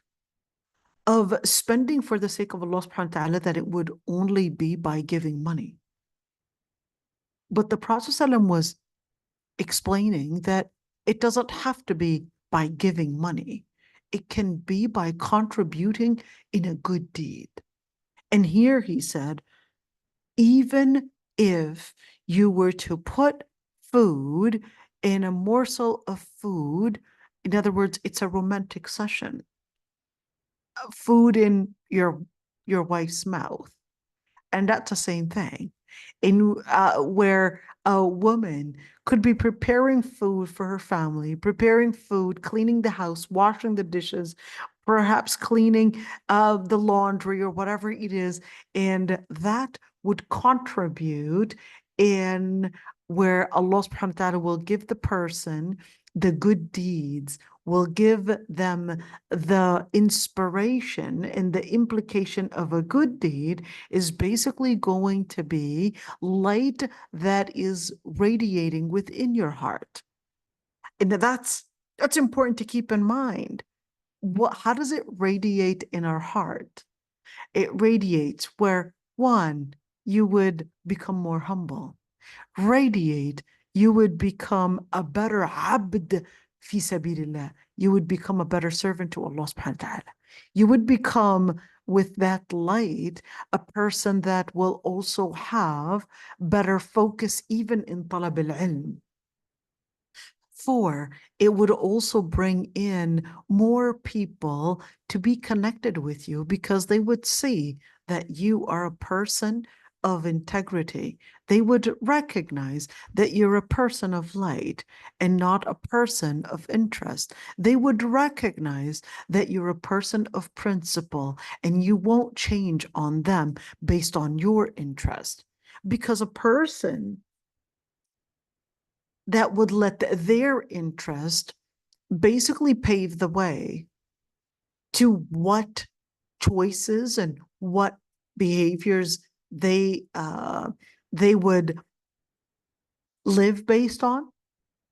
of spending for the sake of Allah subhanahu wa ta'ala that it would only be by giving money. But the Prophet ﷺ was explaining that it doesn't have to be by giving money. It can be by contributing in a good deed. And here he said, even if you were to put food in a morsel of food, in other words, it's a romantic session, food in your wife's mouth. And that's the same thing. In where a woman could be preparing food for her family, preparing food, cleaning the house, washing the dishes, perhaps cleaning the laundry or whatever it is, and that would contribute in where Allah subhanahu wa ta'ala will give the person the good deeds, will give them the inspiration, and the implication of a good deed is basically going to be light that is radiating within your heart. And that's important to keep in mind. How does it radiate in our heart? It radiates where, one, you would become more humble. Radiate, you would become a better abd fi sabilillah. You would become a better servant to Allah subhanahu wa ta'ala. You would become, with that light, a person that will also have better focus even in talab al-ilm. 4, it would also bring in more people to be connected with you because they would see that you are a person of integrity. They would recognize that you're a person of light and not a person of interest. They would recognize that you're a person of principle and you won't change on them based on your interest. Because a person that would let their interest basically pave the way to what choices and what behaviors they would live based on.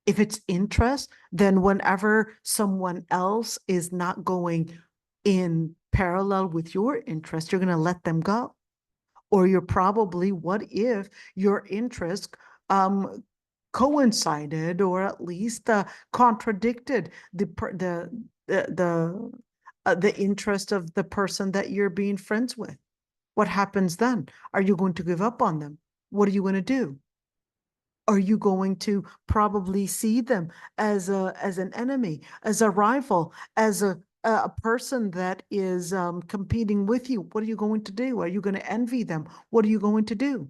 If it's interest, then whenever someone else is not going in parallel with your interest, you're going to let them go. Or you're probably, what if your interest coincided or at least contradicted the interest of the person that you're being friends with? What happens then? Are you going to give up on them? What are you going to do? Are you going to probably see them as an enemy, as a rival, as a a person that is competing with you, what are you going to do? Are you going to envy them? What are you going to do?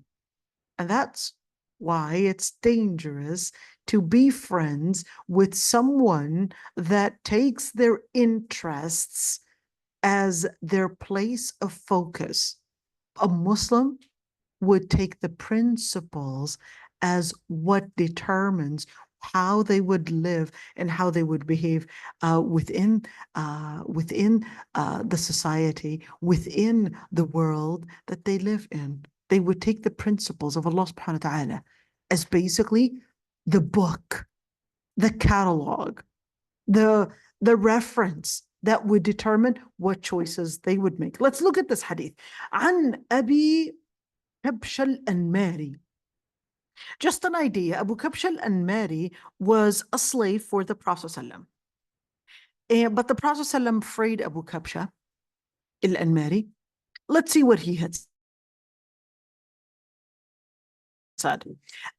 And that's why it's dangerous to be friends with someone that takes their interests as their place of focus. A Muslim would take the principles as what determines how they would live and how they would behave within the society, within the world that they live in. They would take the principles of Allah subhanahu wa ta'ala as basically the book, the catalog, the reference that would determine what choices they would make. Let's look at this hadith. عن أبي كبش الأنماري. Just an idea, Abu Kabsh al-Anmari was a slave for the Prophet ﷺ. But the Prophet ﷺ freed Abu Kabsha al-Anmari. Let's see what he had said.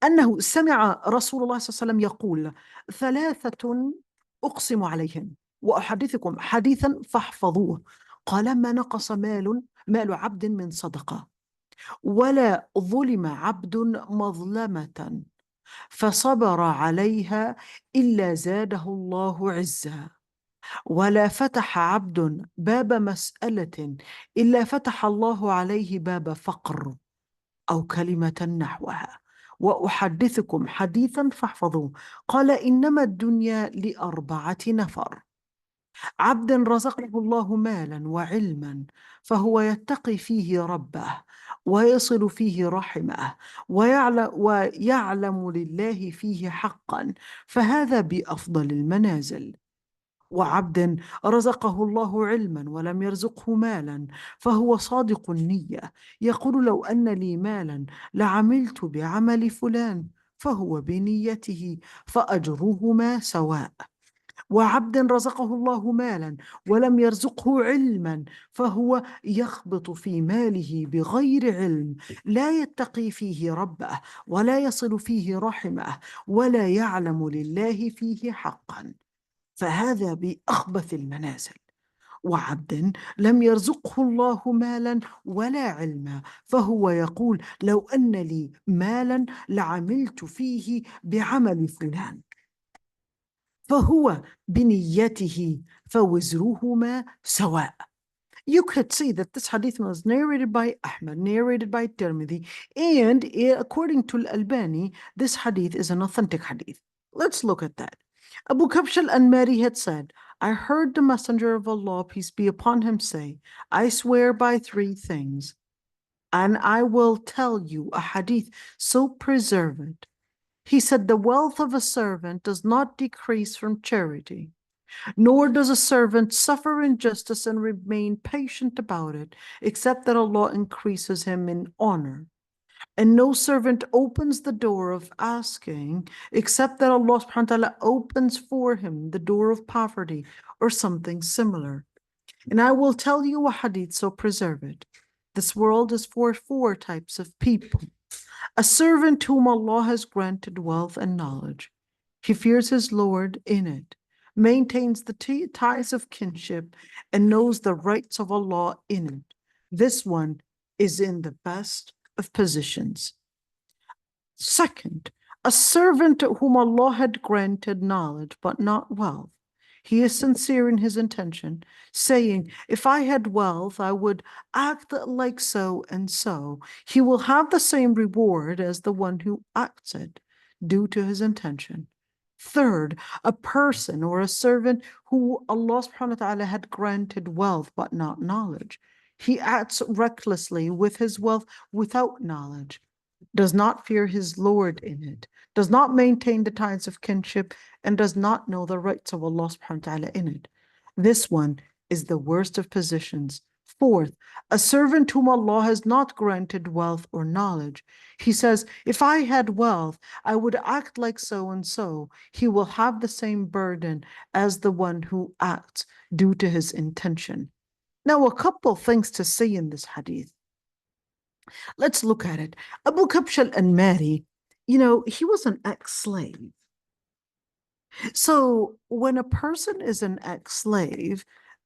أنه سمع رسول الله صلى الله عليه وسلم يقول ثلاثة أقسم عليهم وأحدثكم حديثا فاحفظوه. قال ما نقص مال عبد من صدقة ولا ظلم عبد مظلمة فصبر عليها إلا زاده الله عزا ولا فتح عبد باب مسألة إلا فتح الله عليه باب فقر أو كلمة نحوها. وأحدثكم حديثا فاحفظوه. قال إنما الدنيا لأربعة نفر: عبد رزقه الله مالا وعلما فهو يتقي فيه ربه ويصل فيه رحمه ويعلم لله فيه حقا فهذا بأفضل المنازل. وعبد رزقه الله علما ولم يرزقه مالا فهو صادق النية يقول لو أن لي مالا لعملت بعمل فلان فهو بنيته فأجرهما سواء. وعبد رزقه الله مالا ولم يرزقه علما فهو يخبط في ماله بغير علم لا يتقي فيه ربه ولا يصل فيه رحمه ولا يعلم لله فيه حقا فهذا بأخبث المنازل. وعبد لم يرزقه الله مالا ولا علما فهو يقول لو أن لي مالا لعملت فيه بعمل فلان فهو بنيته فوزرهما سواء. You could see that this hadith was narrated by Ahmad, narrated by Tirmidhi, and according to al-Albani, this hadith is an authentic hadith. Let's look at that. Abu Kabsh al-Anmari had said, I heard the Messenger of Allah, peace be upon him, say, I swear by three things, and I will tell you a hadith, so preserve it. He said, the wealth of a servant does not decrease from charity, nor does a servant suffer injustice and remain patient about it, except that Allah increases him in honor. And no servant opens the door of asking, except that Allah subhanahu wa ta'ala opens for him the door of poverty or something similar. And I will tell you a hadith, so preserve it. This world is for four types of people. A servant whom Allah has granted wealth and knowledge. He fears his Lord in it, maintains the ties of kinship, and knows the rights of Allah in it. This one is in the best of positions. Second, a servant whom Allah had granted knowledge but not wealth. He is sincere in his intention, saying, if I had wealth, I would act like so and so. He will have the same reward as the one who acts it, due to his intention. Third, a person or a servant who Allah subhanahu wa ta'ala had granted wealth but not knowledge. He acts recklessly with his wealth without knowledge, does not fear his Lord in it, does not maintain the ties of kinship, and does not know the rights of Allah subhanahu wa ta'ala in it. This one is the worst of positions. Fourth, a servant whom Allah has not granted wealth or knowledge. He says, if I had wealth, I would act like so and so. He will have the same burden as the one who acts due to his intention. Now, a couple things to see in this hadith. Let's look at it. Abu Kabsh al-Anmari, he was an ex-slave. So when a person is an ex-slave,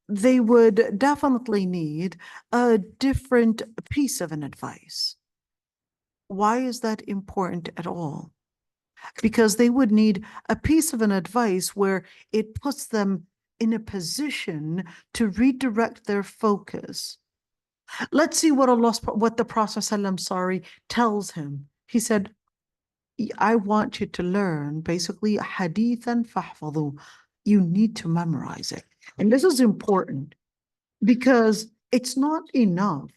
they would definitely need a different piece of an advice. Why is that important at all? Because they would need a piece of an advice where it puts them in a position to redirect their focus. Let's see what the Prophet ﷺ, tells him. He said, I want you to learn basically hadithan fahfadhu. You need to memorize it. And this is important because it's not enough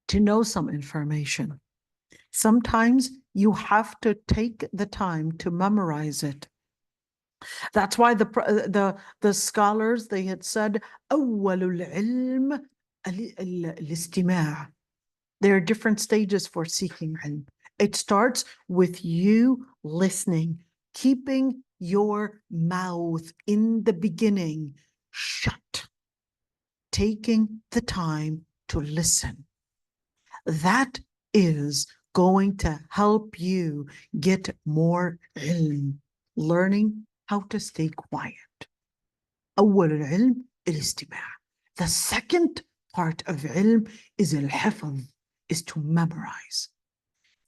to know some information. Sometimes you have to take the time to memorize it. That's why the scholars, they had said, أول العلم الاستماع. There are different stages for seeking ilm. It starts with you listening, keeping your mouth in the beginning shut, taking the time to listen. That is going to help you get more ilm, learning how to stay quiet. أول العلم الاستماع. The second part of ilm is الحفظ, is to memorize.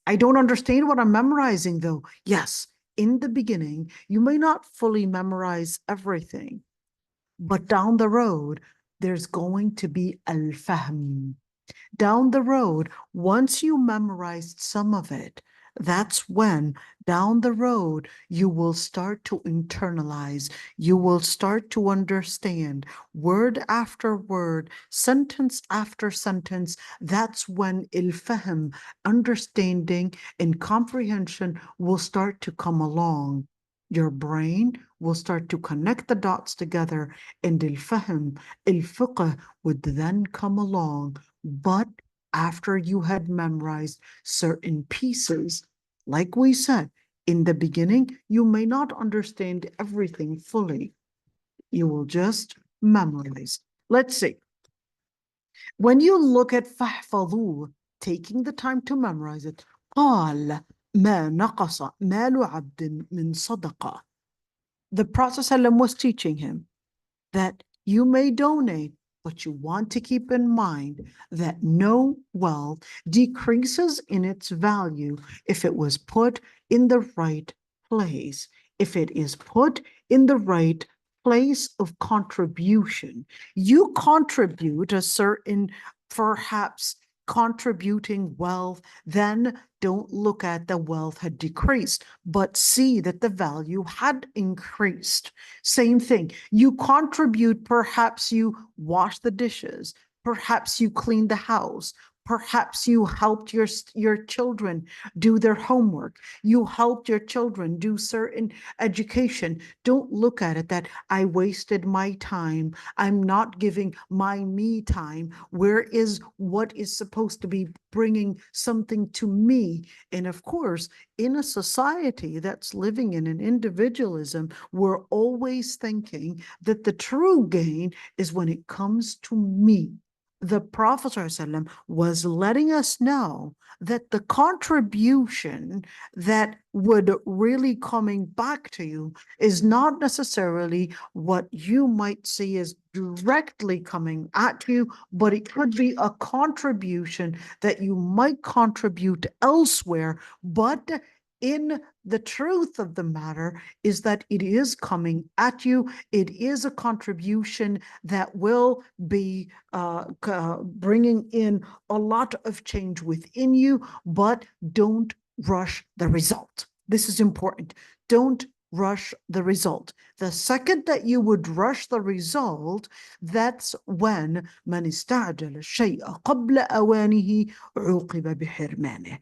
I don't understand what I'm memorizing though. Yes, in the beginning, you may not fully memorize everything, but down the road, there's going to be al-fahm. Down the road, once you memorized some of it, that's when down the road you will start to internalize, you will start to understand word after word, sentence after sentence. That's when il-fahm, understanding and comprehension, will start to come along. Your brain will start to connect the dots together, and il-fahm, il-fiqh would then come along. But after you had memorized certain pieces, like we said, in the beginning, you may not understand everything fully. You will just memorize. Let's see. When you look at فَحْفَظُوهُ, taking the time to memorize it, قال ما نقص مال عبد من صدقة. The Prophet ﷺ was teaching him that you may donate, but you want to keep in mind that no wealth decreases in its value if it was put in the right place, if it is put in the right place of contribution. You contribute a certain, perhaps contributing wealth, then don't look at the wealth had decreased, but see that the value had increased. Same thing. You contribute, perhaps you wash the dishes, perhaps you clean the house, perhaps you helped your children do their homework, you helped your children do certain education. Don't look at it that I wasted my time, I'm not giving my me time. Where is what is supposed to be bringing something to me? And of course, in a society that's living in an individualism, we're always thinking that the true gain is when it comes to me. The Prophet ﷺ was letting us know that the contribution that would really coming back to you is not necessarily what you might see as directly coming at you, but it could be a contribution that you might contribute elsewhere. But in the truth of the matter is that it is coming at you. It is a contribution that will be bringing in a lot of change within you, but don't rush the result. This is important. Don't rush the result. The second that you would rush the result, that's when من استعجل الشيء قبل أوانه عوقب بحرمانه.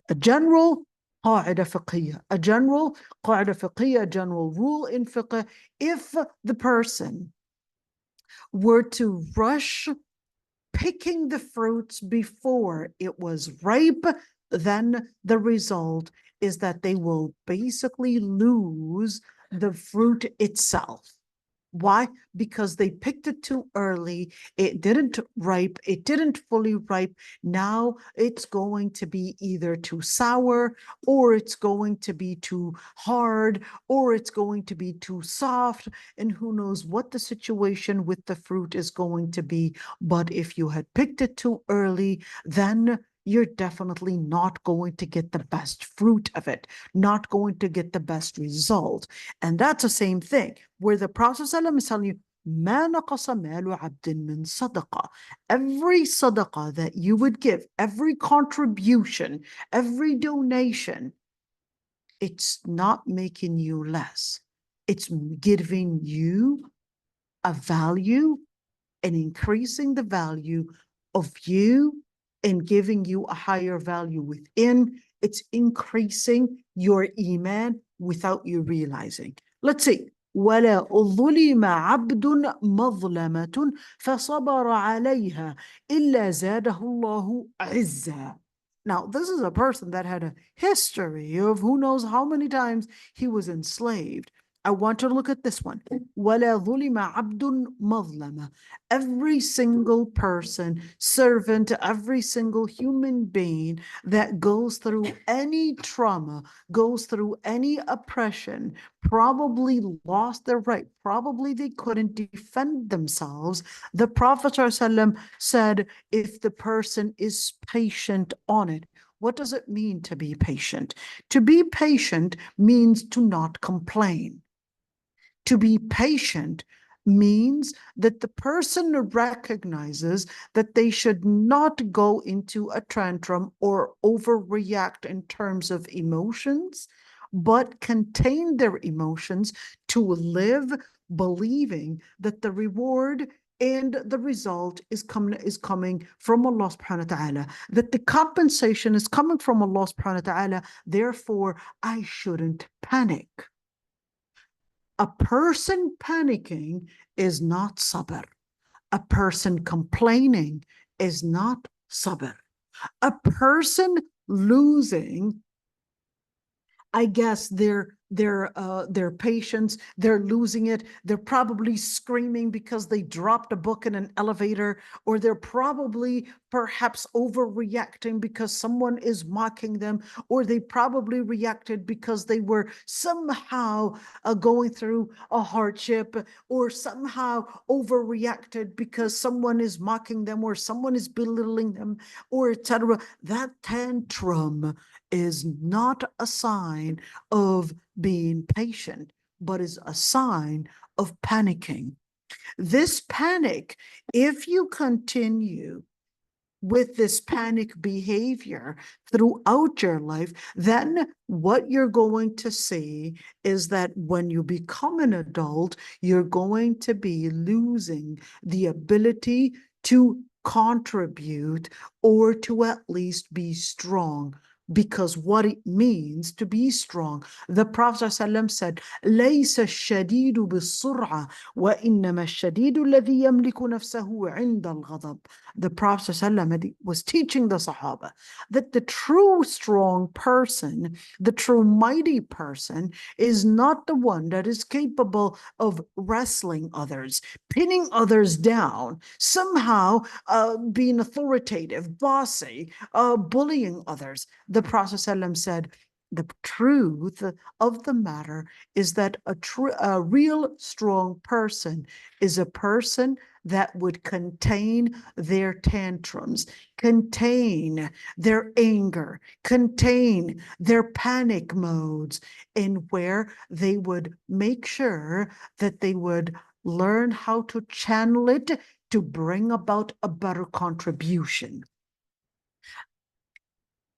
A general قاعدة فقهية, a general قاعدة فقهية, a general rule in fiqh: if the person were to rush picking the fruits before it was ripe, then the result is that they will basically lose the fruit itself. Why? Because they picked it too early. It didn't ripe. It didn't fully ripe. Now it's going to be either too sour, or it's going to be too hard, or it's going to be too soft. And who knows what the situation with the fruit is going to be. But if you had picked it too early, then you're definitely not going to get the best fruit of it, not going to get the best result. And that's the same thing where the Prophet ﷺ is telling you, ما نقص مال عبد من صدقة. Every sadaqah that you would give, every contribution, every donation, it's not making you less. It's giving you a value and increasing the value of you and giving you a higher value within. It's increasing your iman without you realizing. Let's see. ولا ظلم عبد مظلمة فصبر عليها إلا زاده الله عزا. Now, this is a person that had a history of who knows how many times he was enslaved. I want to look at this one. وَلَا ظُلِمَ عَبْدٌ مَظْلَمَةٌ. Every single person, servant, every single human being that goes through any trauma, goes through any oppression, probably lost their right, probably they couldn't defend themselves. The Prophet ﷺ said, if the person is patient on it. What does it mean to be patient? To be patient means to not complain. To be patient means that the person recognizes that they should not go into a tantrum or overreact in terms of emotions, but contain their emotions to live believing that the reward and the result is coming from Allah subhanahu wa ta'ala, that the compensation is coming from Allah subhanahu wa ta'ala. Therefore, I shouldn't panic. A person panicking is not sabr. A person complaining is not sabr. A person losing, I guess, their patience, they're losing it. They're probably screaming because they dropped a book in an elevator, or they're probably perhaps overreacting because someone is mocking them, or they probably reacted because they were somehow going through a hardship, or somehow overreacted because someone is mocking them, or someone is belittling them, or etc. That tantrum is not a sign of being patient, but is a sign of panicking. This panic, if you continue with this panic behavior throughout your life, then what you're going to see is that when you become an adult, you're going to be losing the ability to contribute or to at least be strong. Because what it means to be strong, the Prophet ﷺ said, ليس الشديد بالسرعة وإنما الشديد الذي يملك نفسه عند الغضب. The Prophet ﷺ was teaching the Sahaba that the true strong person, the true mighty person, is not the one that is capable of wrestling others, pinning others down, somehow being authoritative, bossy, bullying others. The Prophet ﷺ said, the truth of the matter is that a real strong person is a person that would contain their tantrums, contain their anger, contain their panic modes, and where they would make sure that they would learn how to channel it to bring about a better contribution.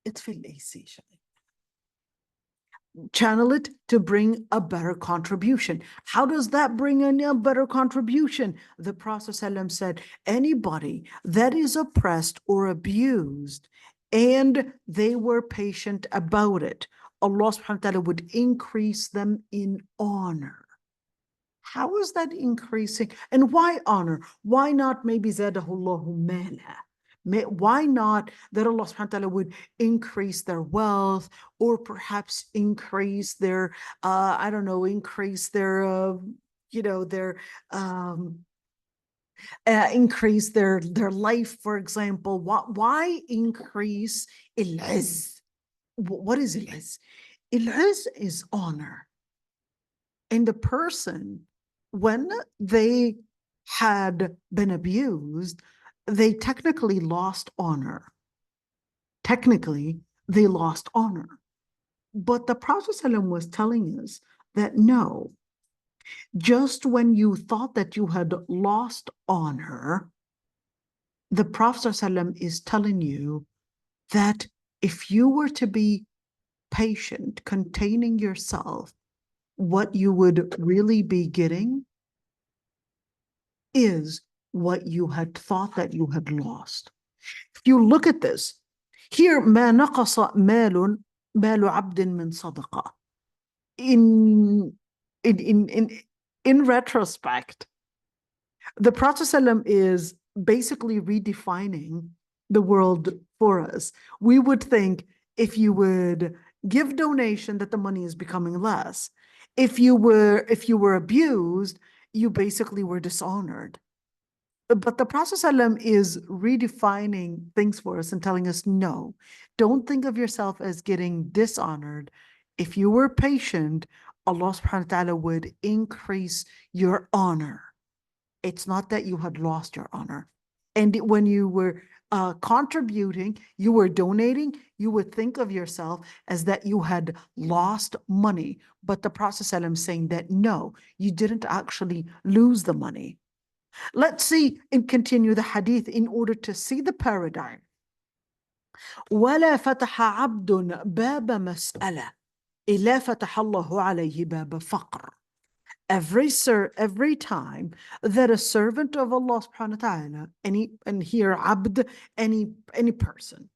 It's في الأيسي. Channel it to bring a better contribution. How does that bring in a better contribution? The Prophet ﷺ said, anybody that is oppressed or abused and they were patient about it, Allah subhanahu wa ta'ala would increase them in honor. How is that increasing? And why honor? Why not maybe zadahullahu mala? Why not that Allah subhanahu wa ta'ala would increase their wealth, or perhaps increase their, increase their their increase their life, for example. Why increase al-izz? What is al-izz? Al-izz is honor. And the person, when they had been abused, they technically lost honor. Technically, they lost honor. But the Prophet ﷺ was telling us that no, just when you thought that you had lost honor, the Prophet ﷺ is telling you that if you were to be patient, containing yourself, what you would really be getting is what you had thought that you had lost. If you look at this, here, ما نقص مال عبد من صدقة. In retrospect, the Prophet ﷺ is basically redefining the world for us. We would think if you would give donation that the money is becoming less. If you were abused, you basically were dishonored. But the Prophet ﷺ is redefining things for us and telling us, no, don't think of yourself as getting dishonored. If you were patient, Allah subhanahu wa ta'ala would increase your honor. It's not that you had lost your honor. And when you were contributing, you were donating, you would think of yourself as that you had lost money. But the Prophet ﷺ is saying that no, you didn't actually lose the money. Let's see and continue the hadith in order to see the paradigm. ولا فتح عبد باب مسألة إلا فتح الله عليه باب فقر. Every time that a servant of Allah subhanahu wa ta'ala, and here abd, any person,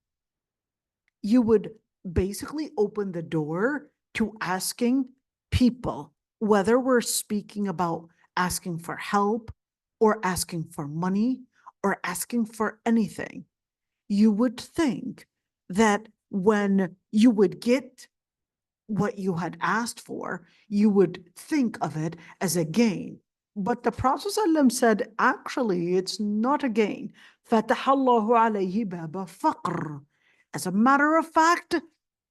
you would basically open the door to asking people, whether we're speaking about asking for help or asking for money or asking for anything. You would think that when you would get what you had asked for, you would think of it as a gain. But the Prophet ﷺ said, actually, it's not a gain. فَتَحَ اللَّهُ عَلَيْهِ بَابَ فَقْرٍ. As a matter of fact,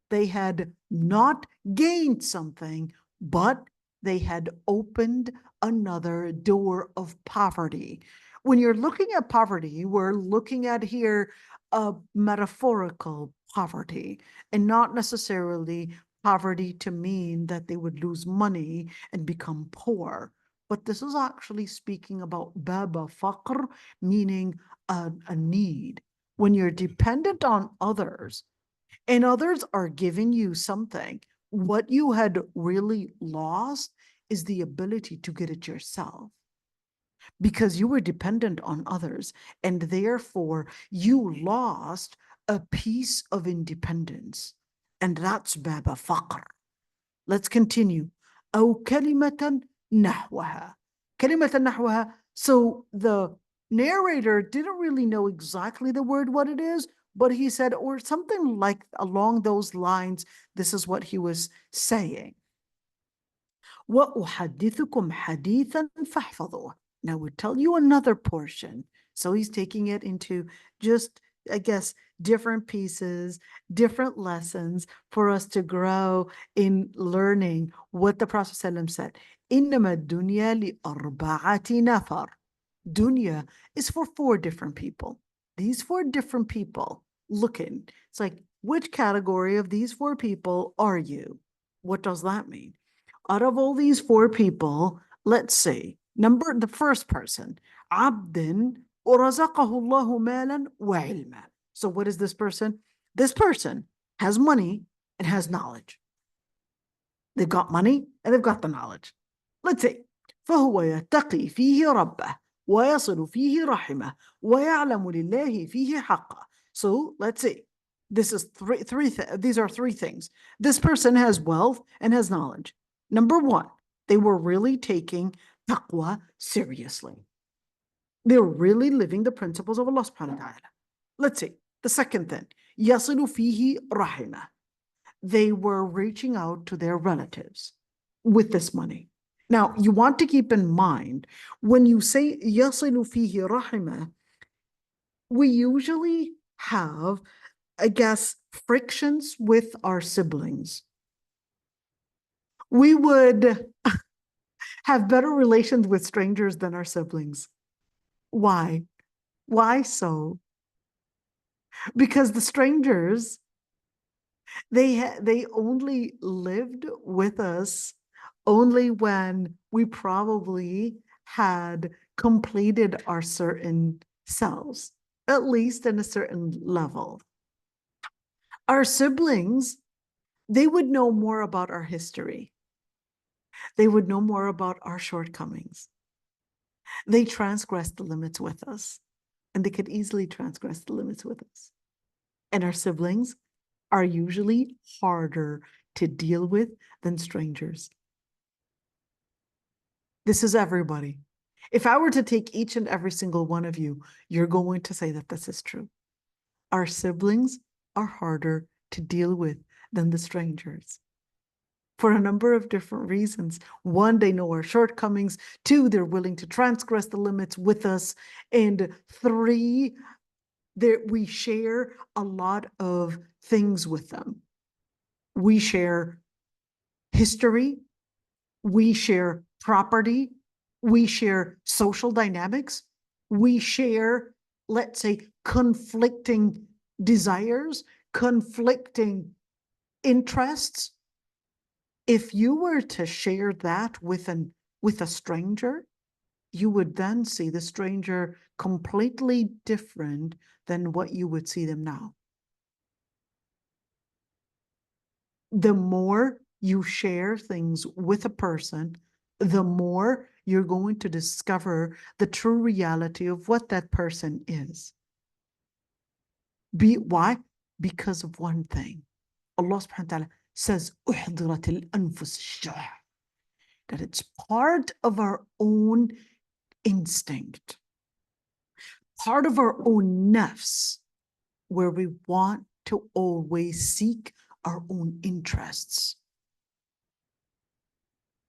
they had not gained something, but they had opened another door of poverty. When you're looking at poverty, we're looking at here a metaphorical poverty and not necessarily poverty to mean that they would lose money and become poor. But this is actually speaking about baba faqr, meaning a need. When you're dependent on others and others are giving you something, what you had really lost is the ability to get it yourself, because you were dependent on others, and therefore you lost a piece of independence. And that's baba faqr. Let's continue. أو كلمة نحوها. كلمة نحوها. So the narrator didn't really know exactly the word, what it is, but he said, or something like along those lines, this is what he was saying. وأحدثكم حديثا فاحفظوه. Now we'll tell you another portion. So he's taking it into just, I guess, different pieces, different lessons for us to grow in learning what the Prophet ﷺ said. إنما الدنيا لأربعة نفر. Dunya is for 4 different people. These 4 different people looking. It's like, which category of these 4 people are you? What does that mean? Out of all these 4 people, let's see. The first person, عبد ورزقه الله مالا وعلما. So what is this person? This person has money and has knowledge. They've got money and they've got the knowledge. Let's see. فهو يتقي فيه ربه ويصل فيه رحمه ويعلم لله فيه حقه. So let's see. This is these are 3 things. This person has wealth and has knowledge. Number 1, they were really taking taqwa seriously. They were really living the principles of Allah subhanahu wa ta'ala. Let's see. The second thing, يصل فيه رحمه. They were reaching out to their relatives with this money. Now, you want to keep in mind, when you say يَصِلُ فِيهِ رَحِمَهُ, we usually have, I guess, frictions with our siblings. We would have better relations with strangers than our siblings. Why? Why so? Because the strangers, they only lived with us only when we probably had completed our certain selves, at least in a certain level. Our siblings, they would know more about our history. They would know more about our shortcomings. They transgressed the limits with us, and they could easily transgress the limits with us. And our siblings are usually harder to deal with than strangers. This is everybody. If I were to take each and every single one of you, you're going to say that this is true. Our siblings are harder to deal with than the strangers for a number of different reasons. One, they know our shortcomings. Two, they're willing to transgress the limits with us. And three, we share a lot of things with them. We share history, we share property, we share social dynamics, we share, let's say, conflicting desires, conflicting interests. If you were to share that with a stranger, you would then see the stranger completely different than what you would see them now. The more you share things with a person, the more you're going to discover the true reality of what that person is. Why? Because of one thing. Allah subhanahu wa ta'ala says, أُحْضِرَتِ الْأَنفُسِ الشُّحَّ, that it's part of our own instinct, part of our own nafs, where we want to always seek our own interests.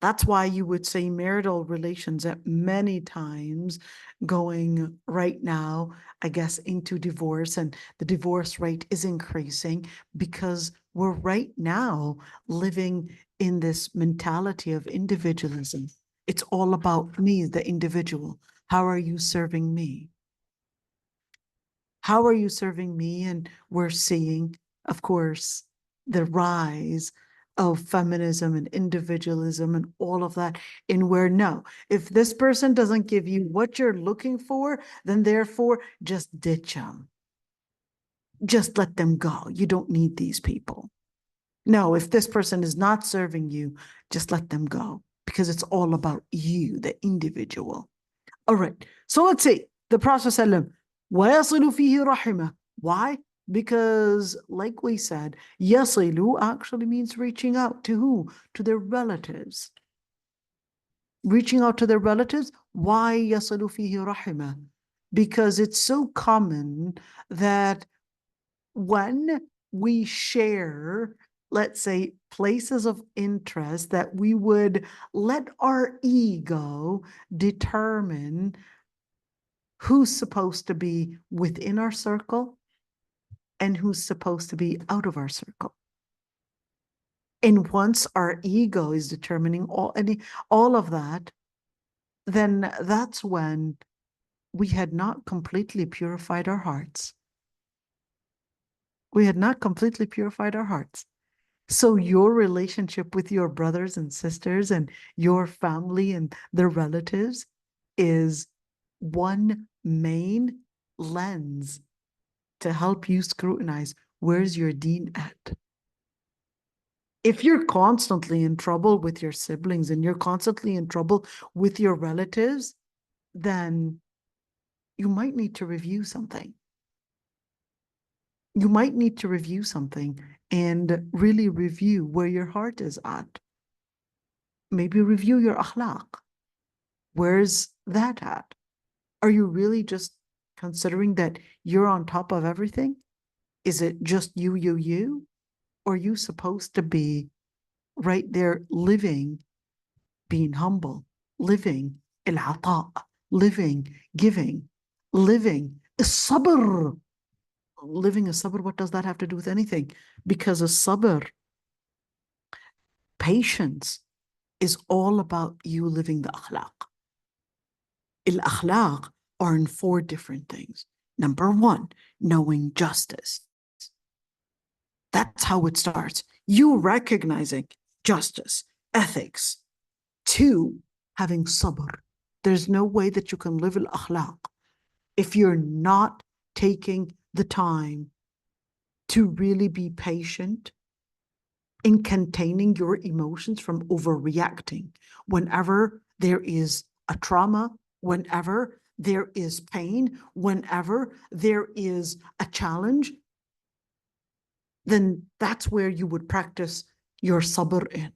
That's why you would say marital relations at many times going right now, I guess, into divorce, and the divorce rate is increasing because we're right now living in this mentality of individualism. It's all about me, the individual. How are you serving me? How are you serving me? And we're seeing, of course, the rise of feminism and individualism and all of that, in where no, if this person doesn't give you what you're looking for, then therefore just ditch them. Just let them go. You don't need these people. No, if this person is not serving you, just let them go, because it's all about you, the individual. All right. So let's see. The Prophet ﷺ, وَيَصِلُ فِيهِ رَحِمَهُ. Why? Because, like we said, yasilu actually means reaching out to who? To their relatives. Reaching out to their relatives. Why yasilu fihi rahimah? Because it's so common that when we share, let's say, places of interest, that we would let our ego determine who's supposed to be within our circle and who's supposed to be out of our circle. And once our ego is determining all of that, then that's when we had not completely purified our hearts. We had not completely purified our hearts. So your relationship with your brothers and sisters and your family and their relatives is one main lens to help you scrutinize, where's your deen at? If you're constantly in trouble with your siblings and you're constantly in trouble with your relatives, then you might need to review something. You might need to review something and really review where your heart is at. Maybe review your akhlaq. Where's that at? Are you really just considering that you're on top of everything? Is it just you? Or are you supposed to be right there living being humble, living, al-ata, living, giving, living, as-sabr. Living as-sabr, what does that have to do with anything? Because as-sabr, patience, is all about you living the akhlaq. Al-akhlaq are in 4 different things. Number 1, knowing justice. That's how it starts. You recognizing justice, ethics. 2, having sabr. There's no way that you can live al-akhlaq if you're not taking the time to really be patient in containing your emotions from overreacting. Whenever there is a trauma, whenever there is pain, whenever there is a challenge, then that's where you would practice your sabr in.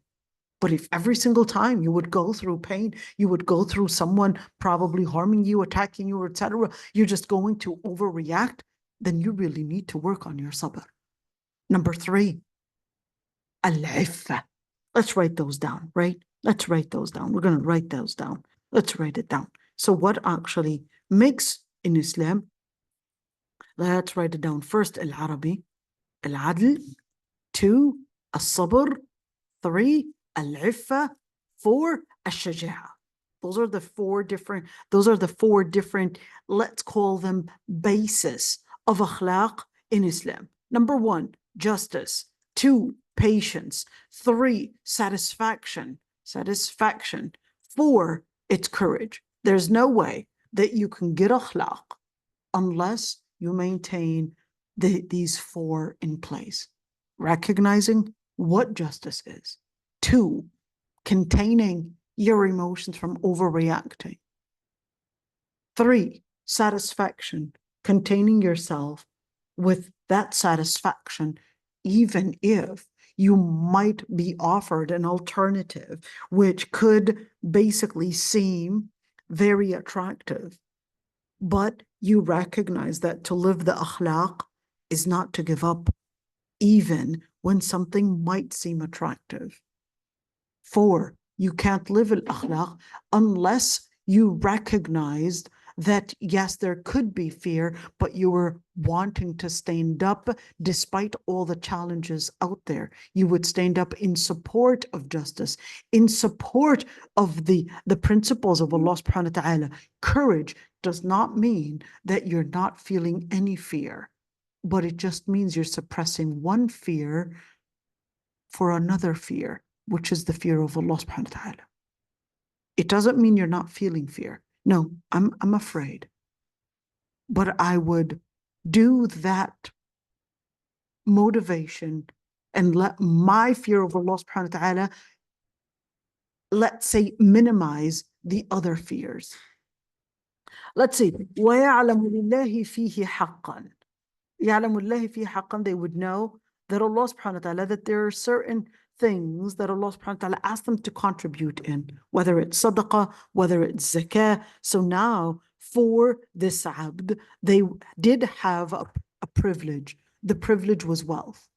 But if every single time you would go through pain, you would go through someone probably harming you, attacking you, etc., you're just going to overreact, then you really need to work on your sabr. Number 3, al-iffa. Let's write those down, right? Let's write those down. We're going to write those down. Let's write it down. So what actually makes in Islam, let's write it down. First, al-Arabi, al-adl. 2, al-sabr. 3, al-iffa. 4, al-shaja'a. Those are the four different, let's call them bases of akhlaq in Islam. Number 1, justice. 2, patience. 3, satisfaction. 4, it's courage. There's no way that you can get akhlaq unless you maintain these 4 in place. Recognizing what justice is. 2, containing your emotions from overreacting. 3, satisfaction, containing yourself with that satisfaction, even if you might be offered an alternative, which could basically seem very attractive. But you recognize that to live the akhlaq is not to give up, even when something might seem attractive. 4, you can't live al-akhlaq unless you recognized that, yes, there could be fear, but you were wanting to stand up despite all the challenges out there. You would stand up in support of justice, in support of the principles of Allah subhanahu wa ta'ala. Courage does not mean that you're not feeling any fear, but it just means you're suppressing one fear for another fear, which is the fear of Allah subhanahu wa ta'ala. It doesn't mean you're not feeling fear. No, I'm afraid. But I would do that motivation and let my fear of Allah subhanahu wa ta'ala, let's say, minimize the other fears. Let's say, وَيَعْلَمُ لِلَّهِ فِيهِ حَقًّا. يَعْلَمُ اللَّهِ فِيهِ حَقًّا. They would know that Allah subhanahu wa ta'ala, that there are certain things that Allah subhanahu wa ta'ala asked them to contribute in, whether it's sadaqah, whether it's zakah. So now for this abd, they did have a privilege. The privilege was wealth.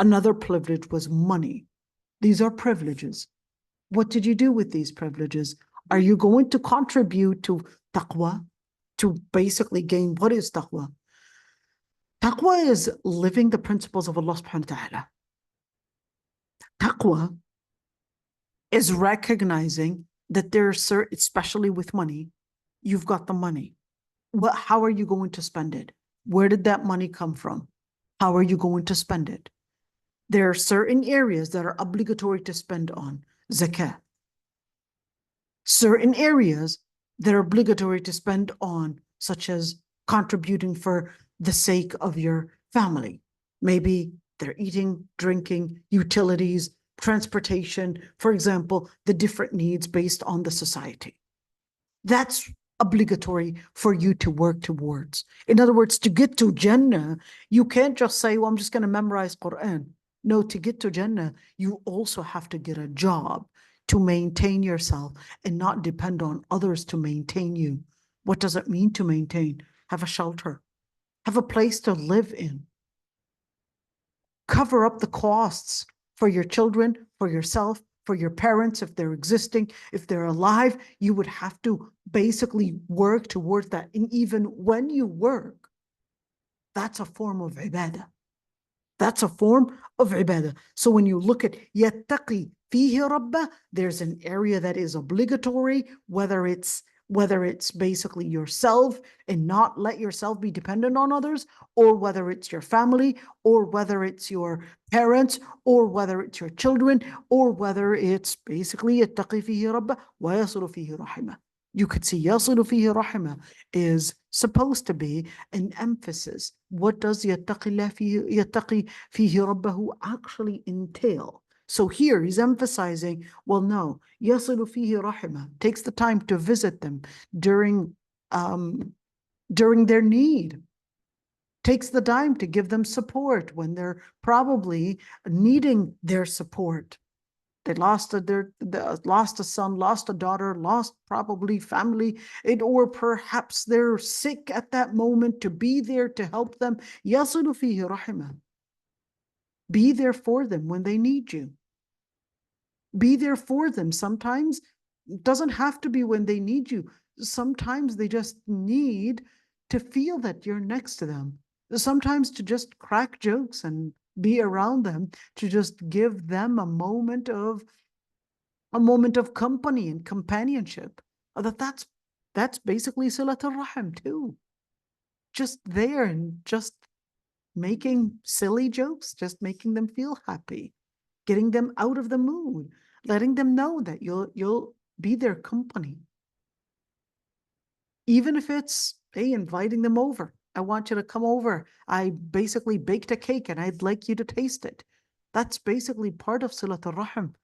Another privilege was money. These are privileges. What did you do with these privileges? Are you going to contribute to taqwa, to basically gain? What is taqwa? Taqwa is living the principles of Allah subhanahu wa ta'ala. Taqwa is recognizing that there are certain, especially with money, you've got the money. How are you going to spend it? Where did that money come from? How are you going to spend it? There are certain areas that are obligatory to spend on zakah. Certain areas that are obligatory to spend on, such as contributing for the sake of your family. Maybe they're eating, drinking, utilities, transportation, for example, the different needs based on the society. That's obligatory for you to work towards. In other words, to get to Jannah, you can't just say, well, I'm just going to memorize Quran. No, to get to Jannah, you also have to get a job to maintain yourself and not depend on others to maintain you. What does it mean to maintain? Have a shelter, have a place to live in, cover up the costs for your children, for yourself, for your parents, if they're existing, if they're alive, you would have to basically work towards that. And even when you work, that's a form of ibadah. That's a form of ibadah. So when you look at yattaqi fihi rabbah, there's an area that is obligatory, whether it's basically yourself and not let yourself be dependent on others, or whether it's your family, or whether it's your parents, or whether it's your children, or whether it's basically yattaqi fihi rabbah wa yasilu fihi rahimah. You could see yasilu fihi rahimah is supposed to be an emphasis. What does yattaqi fihi rabbahu actually entail? So here he's emphasizing, well, no, yasilu fihi rahimah takes the time to visit them during their need, takes the time to give them support when they're probably needing their support. They lost lost a son, lost a daughter, lost probably family, or perhaps they're sick at that moment, to be there to help them. Yasilu fihi rahimah. Be there for them when they need you. Be there for them. Sometimes it doesn't have to be when they need you. Sometimes they just need to feel that you're next to them. Sometimes to just crack jokes and be around them, to just give them a moment of company and companionship. That's basically silatul rahim too. Just there and just making silly jokes, just making them feel happy, getting them out of the mood, letting them know that you'll be their company. Even if it's, hey, inviting them over. I want you to come over. I basically baked a cake and I'd like you to taste it. That's basically part of silatul rahim.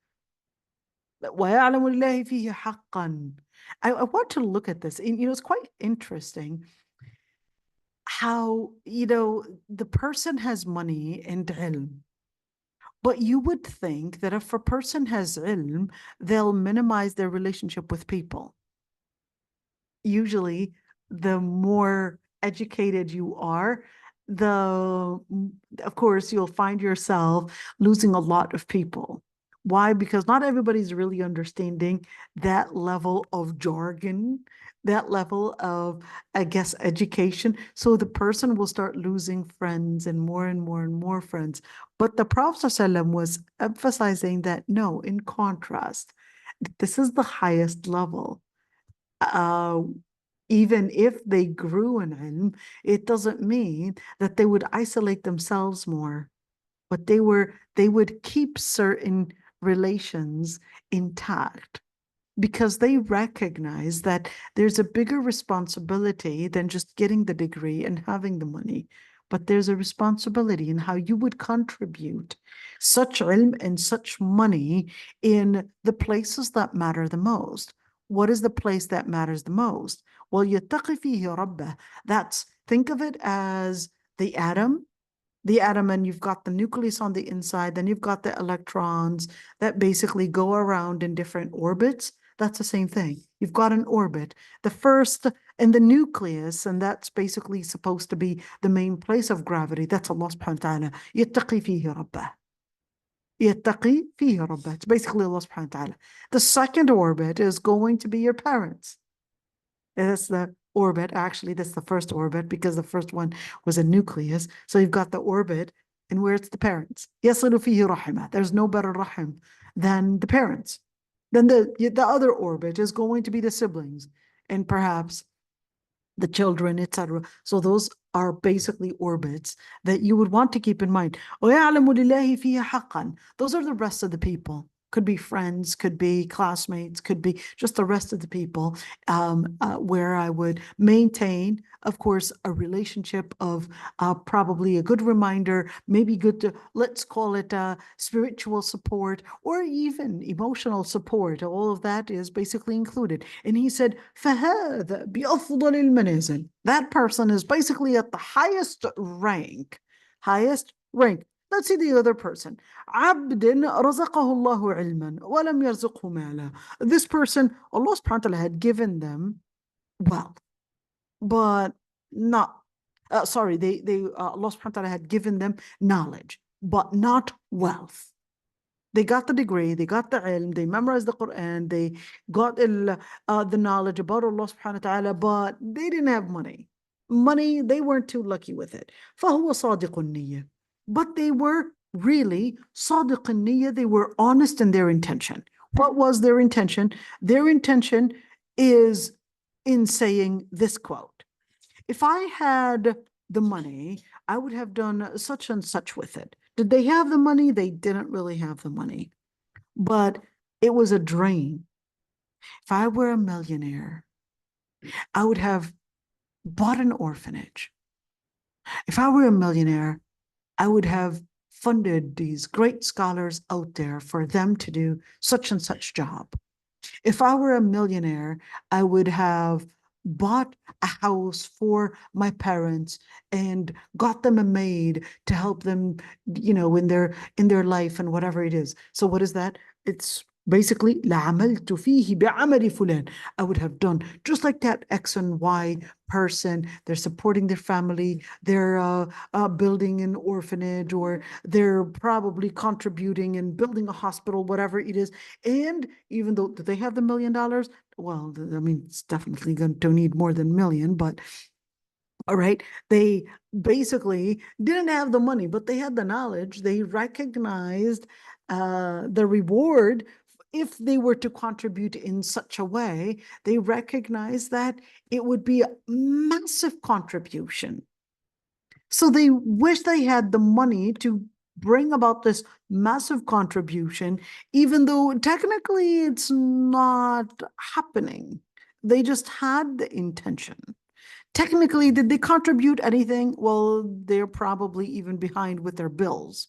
وَيَعْلَمُ اللَّهِ فِيهِ حَقًّا. I want to look at this. And, it's quite interesting how, the person has money and ilm. But you would think that if a person has ilm, they'll minimize their relationship with people. Usually, the more educated you are, of course, you'll find yourself losing a lot of people. Why? Because not everybody's really understanding that level of jargon, that level of, I guess, education. So the person will start losing friends and more and more and more friends. But the Prophet ﷺ was emphasizing that no, in contrast, this is the highest level. Even if they grew in ilm, it doesn't mean that they would isolate themselves more, but they would keep certain relations intact because they recognize that there's a bigger responsibility than just getting the degree and having the money, but there's a responsibility in how you would contribute such ilm and such money in the places that matter the most. What is the place that matters the most? Well, yattaqi fihi rabbah. Think of it as the atom, and you've got the nucleus on the inside, then you've got the electrons that basically go around in different orbits. That's the same thing. You've got an orbit, the first and the nucleus, and that's basically supposed to be the main place of gravity. That's Allah subhanahu wa ta'ala. Yattaqi fihi rabbah. Yattaqi fihi rabbah. It's basically Allah subhanahu wa ta'ala. The second orbit is going to be your parents. That's the orbit. Actually, that's the first orbit because the first one was a nucleus. So you've got the orbit, and where it's the parents. Yasilu fihi rahimah. There's no better rahim than the parents. Then the other orbit is going to be the siblings and perhaps the children, etc. So those are basically orbits that you would want to keep in mind. وَيَعْلَمُ لِلَّهِ فِيهِ حَقًّا. Those are the rest of the people. Could be friends, could be classmates, could be just the rest of the people, where I would maintain, of course, a relationship of probably a good reminder, maybe good to, let's call it spiritual support or even emotional support. All of that is basically included. And he said, فَهَذَا بِأَفْضَلِ الْمَنَازِلِ. That person is basically at the highest rank. Highest rank. Let's see the other person. عبد رزقه الله علما ولم يرزقه مالا. This person, Allah subhanahu wa ta'ala had given them wealth, but not, Allah subhanahu wa ta'ala had given them knowledge, but not wealth. They got the degree, they got the ilm, they memorized the Quran, they got the knowledge about Allah subhanahu wa ta'ala, but they didn't have money. Money, they weren't too lucky with it. فَهُوَ صَادِقُ النِّيَّةِ. But they were really صَادِقُ النِّيَّةِ. They were honest in their intention. What was their intention? Their intention is in saying this quote: if I had the money, I would have done such and such with it. Did they have the money? They didn't really have the money, but it was a dream. If I were a millionaire, I would have bought an orphanage. If I were a millionaire, I would have funded these great scholars out there for them to do such and such job. If I were a millionaire, I would have bought a house for my parents and got them a maid to help them, in their life and whatever it is. So what is that? It's basically لَعَمَلْتُ فِيهِ بِعَمَلِ فُلَانٍ. I would have done just like that X and Y person. They're supporting their family. They're building an orphanage, or they're probably contributing and building a hospital, whatever it is. And even though, do they have the $1 million? Well, I mean, it's definitely going to need more than million, but all right. They basically didn't have the money, but they had the knowledge. They recognized the reward. If they were to contribute in such a way, they recognized that it would be a massive contribution. So they wish they had the money to bring about this massive contribution, even though technically it's not happening. They just had the intention. Technically, did they contribute anything? Well, they're probably even behind with their bills.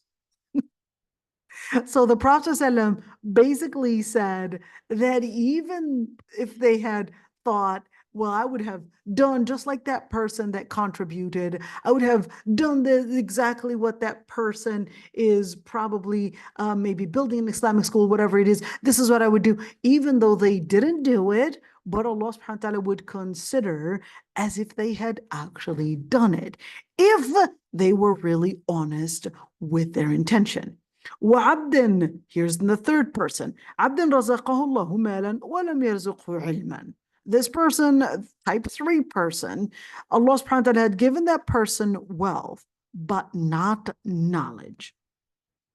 So the Prophet ﷺ basically said that even if they had thought, well, I would have done just like that person that contributed. I would have done exactly what that person is probably maybe building an Islamic school, whatever it is. This is what I would do, even though they didn't do it. But Allah subhanahu wa ta'ala would consider as if they had actually done it, if they were really honest with their intention. وعبد, here's the third person. عبد رزقه الله مالا ولم يرزقه علما. This person, type 3 person, Allah subhanahu wa ta'ala had given that person wealth, but not knowledge.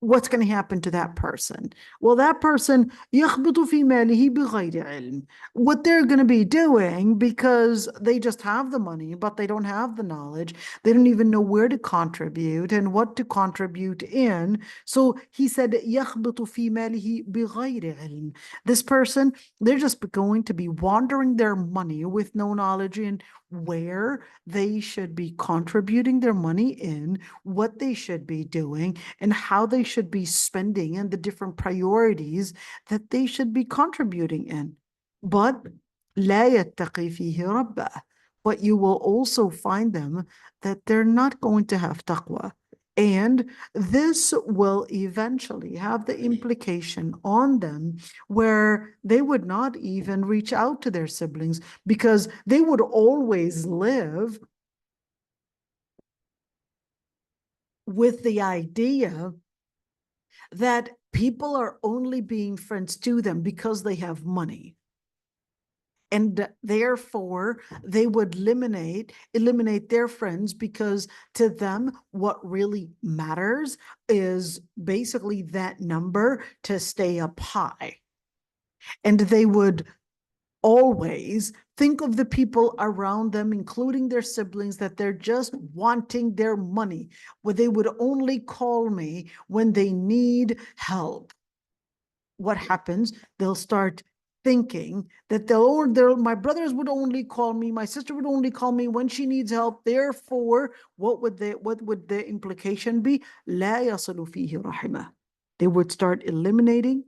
What's going to happen to that person? Well, that person, يخبط في ماله بغير علم. What they're going to be doing, because they just have the money, but they don't have the knowledge. They don't even know where to contribute and what to contribute in. So he said, يخبط في ماله بغير علم. This person, they're just going to be wandering their money with no knowledge in where they should be contributing their money in, what they should be doing, and how they should be spending, and the different priorities that they should be contributing in. But لا يتقي فيه ربه. But you will also find them that they're not going to have taqwa. And this will eventually have the implication on them where they would not even reach out to their siblings, because they would always live with the idea that people are only being friends to them because they have money. And therefore, they would eliminate their friends, because to them, what really matters is basically that number to stay up high. And they would always think of the people around them, including their siblings, that they're just wanting their money, where they would only call me when they need help. What happens? They'll start thinking that my brothers would only call me, my sister would only call me when she needs help. Therefore, what would the implication be? لا يصل فيه رحمة. They would start eliminating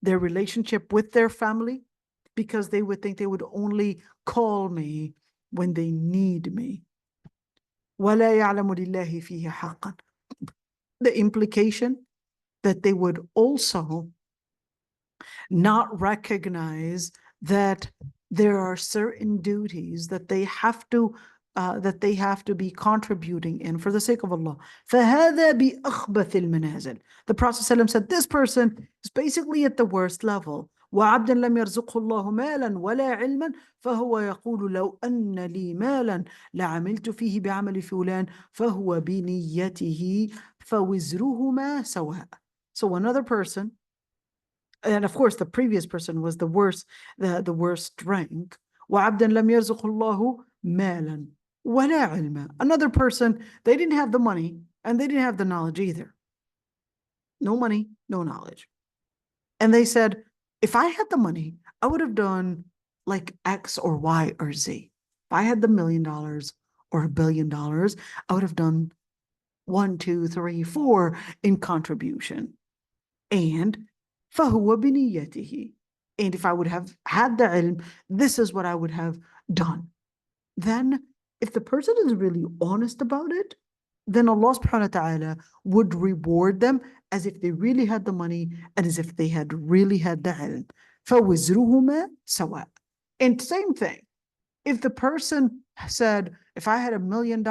their relationship with their family, because they would think they would only call me when they need me. ولا يعلم لله فيه حقا. The implication that they would also not recognize that there are certain duties that they have to that they have to be contributing in for the sake of Allah. فَهَذَا بِأَخْبَثِ الْمَنَازِلِ. The Prophet ﷺ said, this person is basically at the worst level. وعبدا لم يرزقه الله مالا ولا علما فهو يقول لو أن لي مالا لعملت فيه بعمل فلان فهو بنيته فوزرهما سواء. So another person, and of course the previous person was the worst rank. وعبدا لم يرزقه الله مالا ولا علما. Another person, they didn't have the money and they didn't have the knowledge either. No money, no knowledge. And they said, if I had the money, I would have done like X or Y or Z. If I had the $1 million or $1 billion, I would have done 1, 2, 3, 4 in contribution. And فَهُوَ بِنِيَّتِهِ. And if I would have had the ilm, this is what I would have done. Then, if the person is really honest about it, then Allah subhanahu wa ta'ala would reward them as if they really had the money and as if they had really had the ilm. فَوِزْرُهُمَا سَوَاء. And same thing. If the person said, if I had $1 million,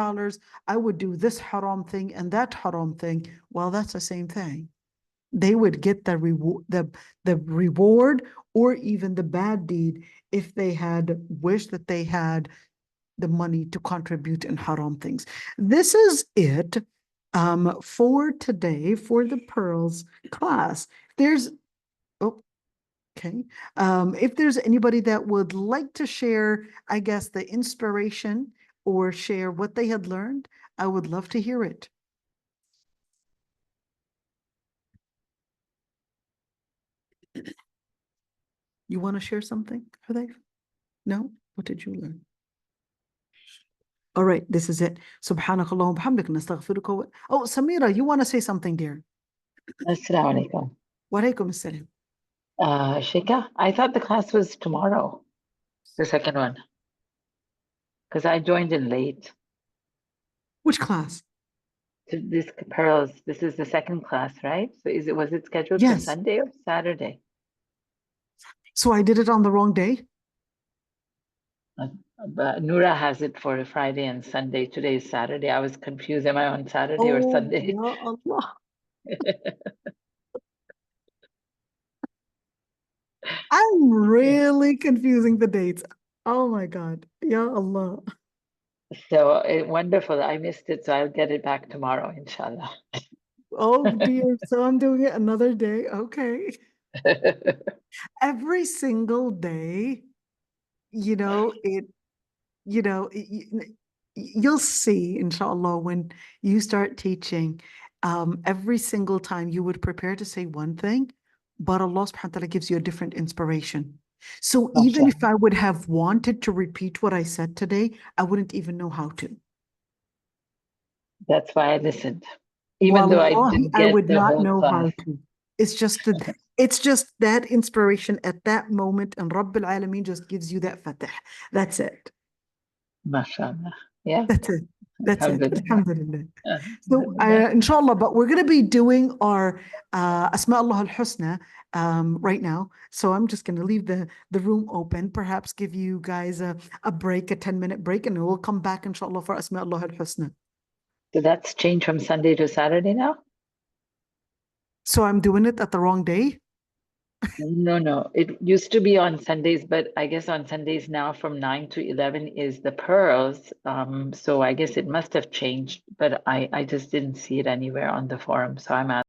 I would do this haram thing and that haram thing, well, that's the same thing. They would get the reward or even the bad deed if they had wished that they had the money to contribute in haram things. This is it for today, for the Pearls class. If there's anybody that would like to share, I guess, the inspiration or share what they had learned, I would love to hear it. You want to share something, Hudayf? No? What did you learn? All right, this is it. Subhanakallahumma bihamdik nastaghfiruka. Oh, Samira, you want to say something, dear? Assalamu alaikum. Wa alaikum assalam. Sheikha, I thought the class was tomorrow, the second one, because I joined in late. Which class? This Pearls, this is the second class, right? So was it scheduled for Yes. Sunday or Saturday? So I did it on the wrong day? But Noura has it for Friday and Sunday. Today is Saturday. I was confused. Am I on Saturday or Sunday? Ya Allah. I'm really confusing the dates. Oh my God. Ya Allah. So wonderful. I missed it, so I'll get it back tomorrow, inshallah. Oh dear. So I'm doing it another day. Okay. Every single day, you'll see, inshallah, when you start teaching, every single time you would prepare to say one thing, but Allah subhanahu wa ta'ala gives you a different inspiration. So even if I would have wanted to repeat what I said today, I wouldn't even know how to. That's why I listened. Even though I didn't get I would the not whole know class. how to. It's just that inspiration at that moment, and Rabbil Alameen just gives you that fatah. That's it. MashaAllah. Yeah. That's it. That's it. Alhamdulillah. So inshallah, but we're going to be doing our Asma Allah al-Husna right now. So I'm just going to leave the room open, perhaps give you guys a break, a 10-minute break, and we'll come back inshallah for Asma Allah al-Husna. So that's changed from Sunday to Saturday now? So I'm doing it at the wrong day? No. It used to be on Sundays, but I guess on Sundays now from 9 to 11 is the Pearls. So I guess it must have changed, but I just didn't see it anywhere on the forum. So I'm asking.